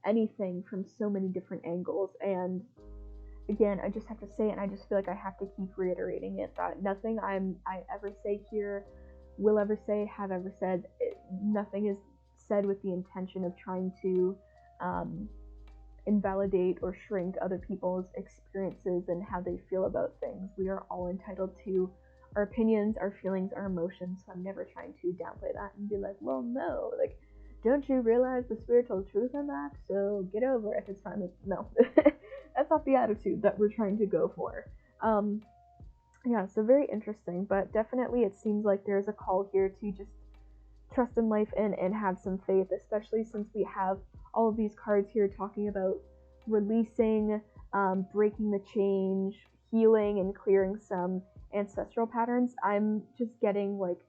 anything from so many different angles, and again, I just have to say it, and I just feel like I have to keep reiterating it, that nothing I ever say here, will ever say, have ever said, nothing is said with the intention of trying to invalidate or shrink other people's experiences and how they feel about things. We are all entitled to our opinions, our feelings, our emotions, so I'm never trying to downplay that and be like, well, no, like, don't you realize the spiritual truth in that? So get over it. It's fine. No, that's not the attitude that we're trying to go for. Yeah, so very interesting, but definitely it seems like there's a call here to just trust in life and have some faith, especially since we have all of these cards here talking about releasing, breaking the change, healing, and clearing some ancestral patterns. I'm just getting like,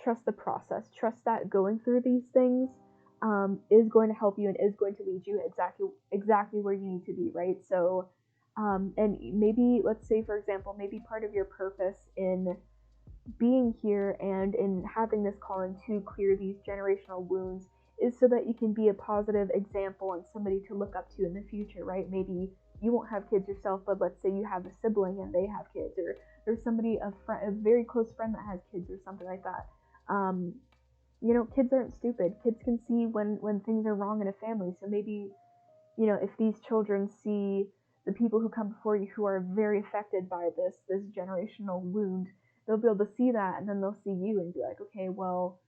trust the process, trust that going through these things is going to help you and is going to lead you exactly where you need to be, right? So and maybe, let's say for example, maybe part of your purpose in being here and in having this calling to clear these generational wounds is so that you can be a positive example and somebody to look up to in the future, right? Maybe you won't have kids yourself, but let's say you have a sibling and they have kids, or there's somebody, a very close friend that has kids or something like that. Kids aren't stupid. Kids can see when things are wrong in a family. So maybe, if these children see the people who come before you who are very affected by this generational wound, they'll be able to see that, and then they'll see you and be like, okay, well,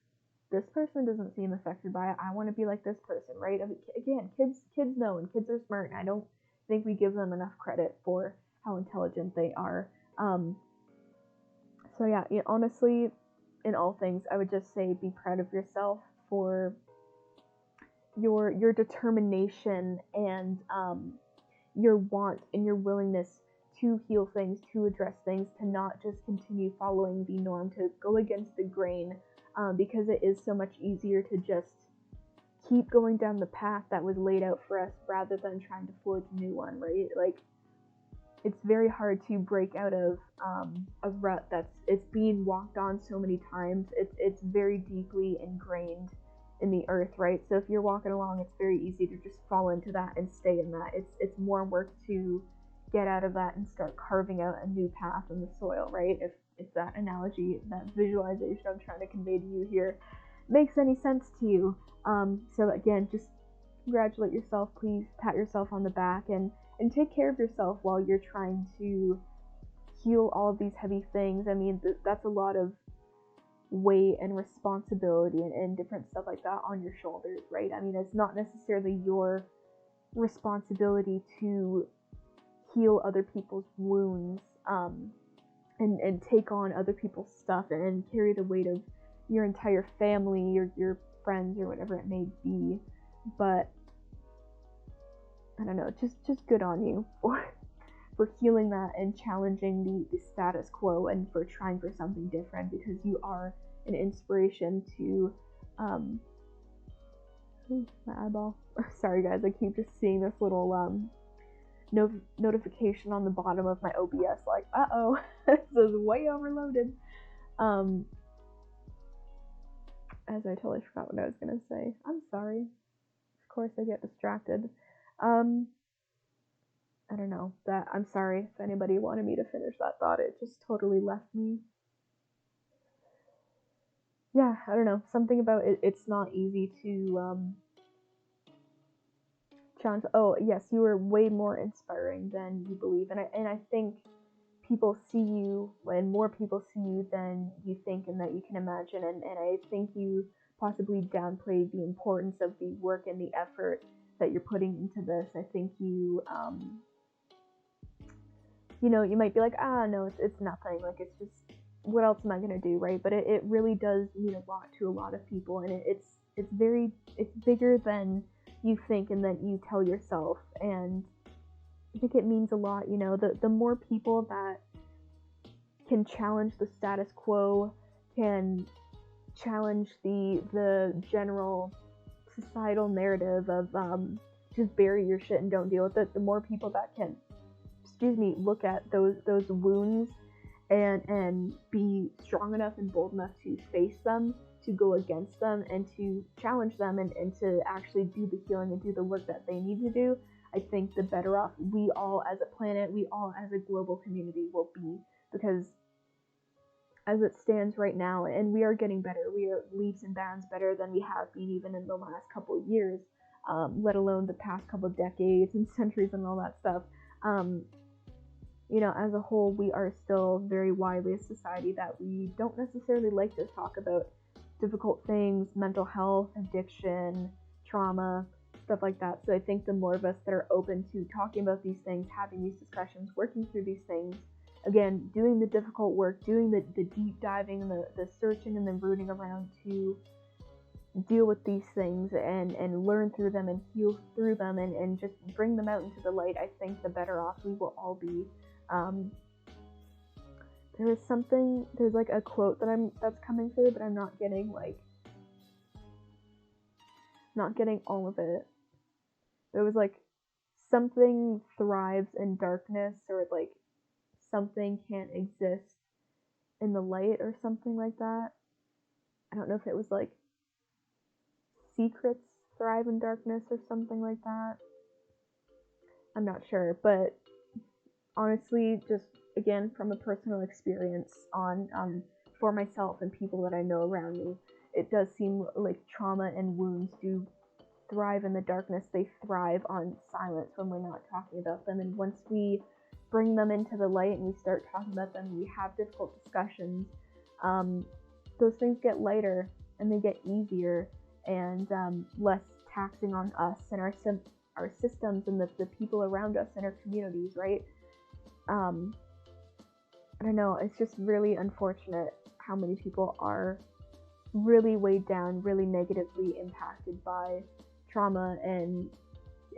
this person doesn't seem affected by it. I want to be like this person, right? I mean, again, kids know, and kids are smart, and I don't think we give them enough credit for how intelligent they are. So yeah, honestly, in all things, I would just say be proud of yourself for your determination and your want and your willingness to heal things, to address things, to not just continue following the norm, to go against the grain, because it is so much easier to just keep going down the path that was laid out for us rather than trying to forge a new one, right? Like, it's very hard to break out of a rut it's being walked on so many times. It's very deeply ingrained in the earth, right? So if you're walking along, it's very easy to just fall into that and stay in that. It's more work to get out of that and start carving out a new path in the soil, right? If that analogy, that visualization I'm trying to convey to you here makes any sense to you. So again, just congratulate yourself, please pat yourself on the back and take care of yourself while you're trying to heal all of these heavy things. I mean, that's a lot of weight and responsibility and different stuff like that on your shoulders, right? I mean, it's not necessarily your responsibility to heal other people's wounds, and take on other people's stuff and carry the weight of your entire family or your friends or whatever it may be. But I don't know, just good on you for healing that and challenging the status quo and for trying for something different, because you are an inspiration to my eyeball. Sorry guys, I keep just seeing this little notification on the bottom of my OBS like, uh-oh, this is way overloaded. As I totally forgot what I was gonna say. I'm sorry. Of course I get distracted. I don't know, that I'm sorry if anybody wanted me to finish that thought. It just totally left me. Yeah, I don't know, something about it. It's not easy to challenge. Oh yes, you are way more inspiring than you believe, and I think people see you, and more people see you than you think and that you can imagine, and I think you possibly downplay the importance of the work and the effort that you're putting into this. I think you you might be like, no, it's nothing, like, it's just, what else am I gonna do, right? But it really does mean a lot to a lot of people, and it's bigger than you think and that you tell yourself. And I think it means a lot, the more people that can challenge the status quo, can challenge the general societal narrative of just bury your shit and don't deal with it, the more people that can look at those wounds and be strong enough and bold enough to face them, to go against them, and to challenge them, and to actually do the healing and do the work that they need to do. I think the better off we all as a planet, we all as a global community will be, because as it stands right now, and we are getting better, we are leaps and bounds better than we have been even in the last couple of years, let alone the past couple of decades and centuries and all that stuff. As a whole, we are still very widely a society that we don't necessarily like to talk about difficult things, mental health, addiction, trauma, stuff like that. So I think the more of us that are open to talking about these things, having these discussions, working through these things, again, doing the difficult work, doing the deep diving, the searching and the rooting around to deal with these things and learn through them and heal through them and just bring them out into the light, I think the better off we will all be. There's like a quote that's coming through, but I'm not getting all of it. There was like, something thrives in darkness, or like something can't exist in the light, or something like that. I don't know if it was like secrets thrive in darkness or something like that. I'm not sure, but honestly, just again from a personal experience on for myself and people that I know around me, it does seem like trauma and wounds do thrive in the darkness. They thrive on silence when we're not talking about them, and once we bring them into the light and we start talking about them, we have difficult discussions, those things get lighter and they get easier and less taxing on us and our systems and the people around us in our communities, right? I don't know, it's just really unfortunate how many people are really weighed down, really negatively impacted by trauma, and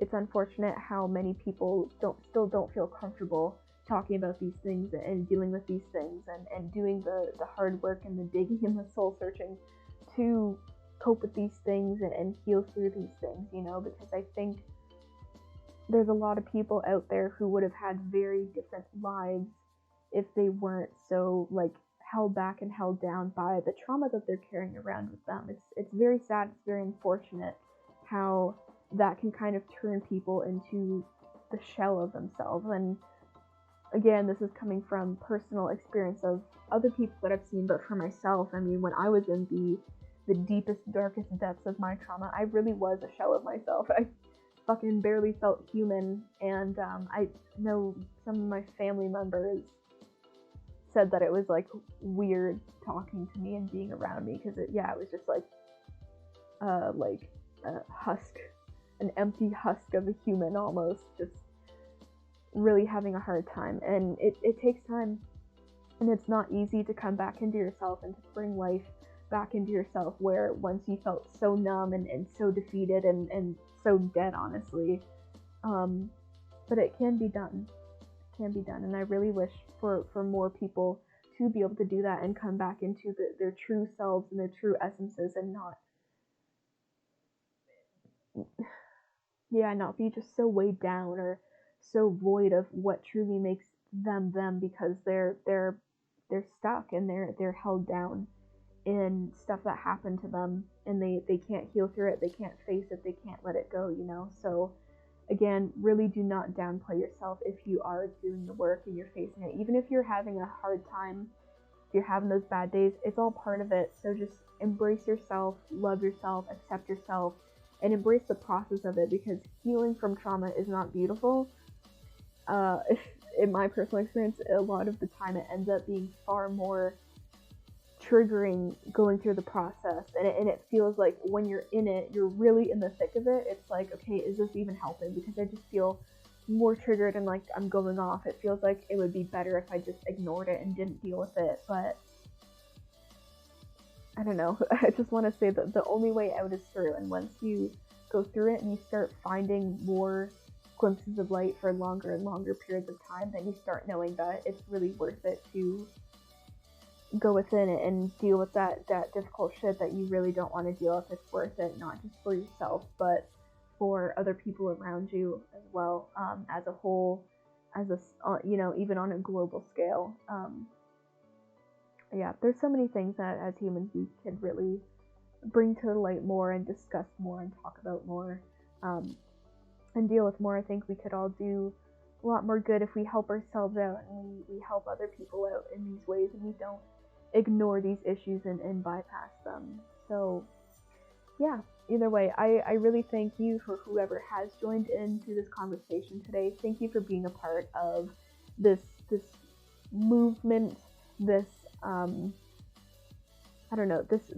it's unfortunate how many people still don't feel comfortable talking about these things and dealing with these things and doing the hard work and the digging and the soul searching to cope with these things and heal through these things, you know, because I think there's a lot of people out there who would have had very different lives if they weren't so like held back and held down by the trauma that they're carrying around with them. It's very sad, it's very unfortunate how that can kind of turn people into the shell of themselves. And again, this is coming from personal experience of other people that I've seen, but for myself, I mean, when I was in the deepest, darkest depths of my trauma, I really was a shell of myself. I fucking barely felt human, and I know some of my family members said that it was like weird talking to me and being around me, because it was just like a husk, an empty husk of a human almost, just really having a hard time. And it takes time, and it's not easy to come back into yourself and to bring life back into yourself, where once you felt so numb and so defeated and so dead, honestly. But it can be done. It can be done, and I really wish for more people to be able to do that and come back into their true selves and their true essences, and not be just so weighed down or so void of what truly makes them them, because they're stuck and they're held down in stuff that happened to them, and they can't heal through it, they can't face it, they can't let it go, you know. So again, really do not downplay yourself if you are doing the work and you're facing it. Even if you're having a hard time, if you're having those bad days, it's all part of it. So just embrace yourself, love yourself, accept yourself, and embrace the process of it, because healing from trauma is not beautiful. In my personal experience, a lot of the time it ends up being far more triggering going through the process, and it feels like when you're in it, you're really in the thick of it, it's like, okay, is this even helping? Because I just feel more triggered and like I'm going off. It feels like it would be better if I just ignored it and didn't deal with it, but I don't know. I just want to say that the only way out is through, and once you go through it and you start finding more glimpses of light for longer and longer periods of time, then you start knowing that it's really worth it to go within it and deal with that difficult shit that you really don't want to deal with. It's worth it, not just for yourself, but for other people around you as well, as a whole, as a, even on a global scale. There's so many things that as humans we can really bring to the light more and discuss more and talk about more, and deal with more. I think we could all do a lot more good if we help ourselves out and we help other people out in these ways, and we don't ignore these issues and bypass them. So either way, I really thank you for whoever has joined into this conversation today. Thank you for being a part of this movement, this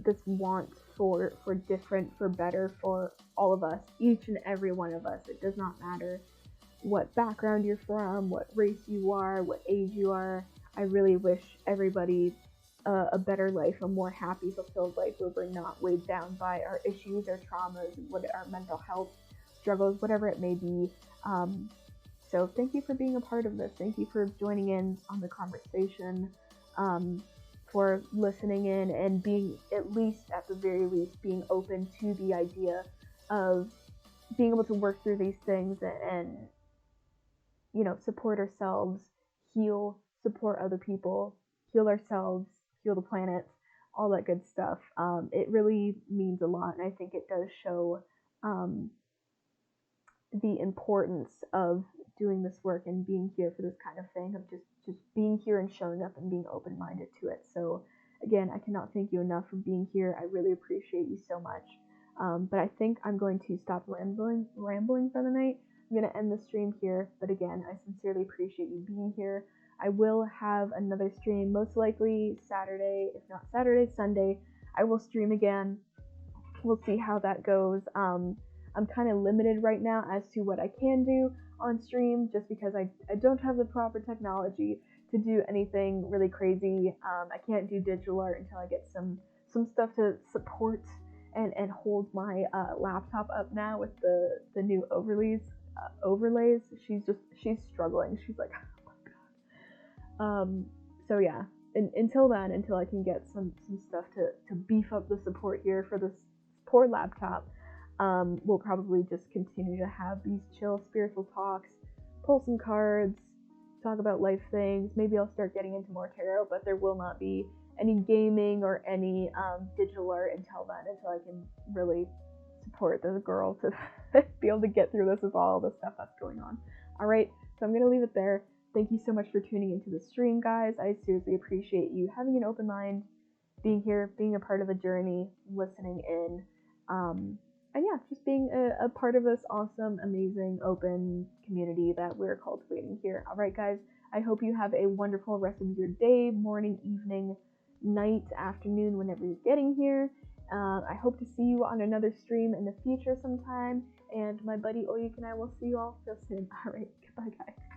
this want for different, for better, for all of us, each and every one of us. It does not matter what background you're from, what race you are, what age you are. I really wish everybody a better life, a more happy, fulfilled life, where we're not weighed down by our issues, our traumas, our mental health struggles, whatever it may be. So thank you for being a part of this. Thank you for joining in on the conversation, for listening in and being, at the very least, being open to the idea of being able to work through these things and support ourselves, heal, support other people, heal ourselves, heal the planet, all that good stuff. It really means a lot, and I think it does show the importance of doing this work and being here for this kind of thing, of just being here and showing up and being open-minded to it. So again, I cannot thank you enough for being here. I really appreciate you so much. But I think I'm going to stop rambling for the night. I'm going to end the stream here, but again, I sincerely appreciate you being here. I will have another stream, most likely Saturday, if not Saturday, Sunday. I will stream again. We'll see how that goes. I'm kind of limited right now as to what I can do on stream, just because I don't have the proper technology to do anything really crazy. I can't do digital art until I get some stuff to support and hold my laptop up now with the new overlays. She's struggling. She's like, oh my god. So yeah, until then, until I can get some stuff to beef up the support here for this poor laptop, we'll probably just continue to have these chill spiritual talks, pull some cards, talk about life things. Maybe I'll start getting into more tarot, but there will not be any gaming or any digital art until then, until I can really support this girl to be able to get through this with all the stuff that's going on. All right, so I'm gonna leave it there. Thank you so much for tuning into the stream, guys. I seriously appreciate you having an open mind, being here, being a part of the journey, listening in, and yeah, just being a part of this awesome, amazing, open community that we're cultivating here. All right, guys, I hope you have a wonderful rest of your day, morning, evening, night, afternoon, whenever you're getting here. I hope to see you on another stream in the future sometime. And my buddy Oyuk and I will see you all real soon. All right, goodbye, guys.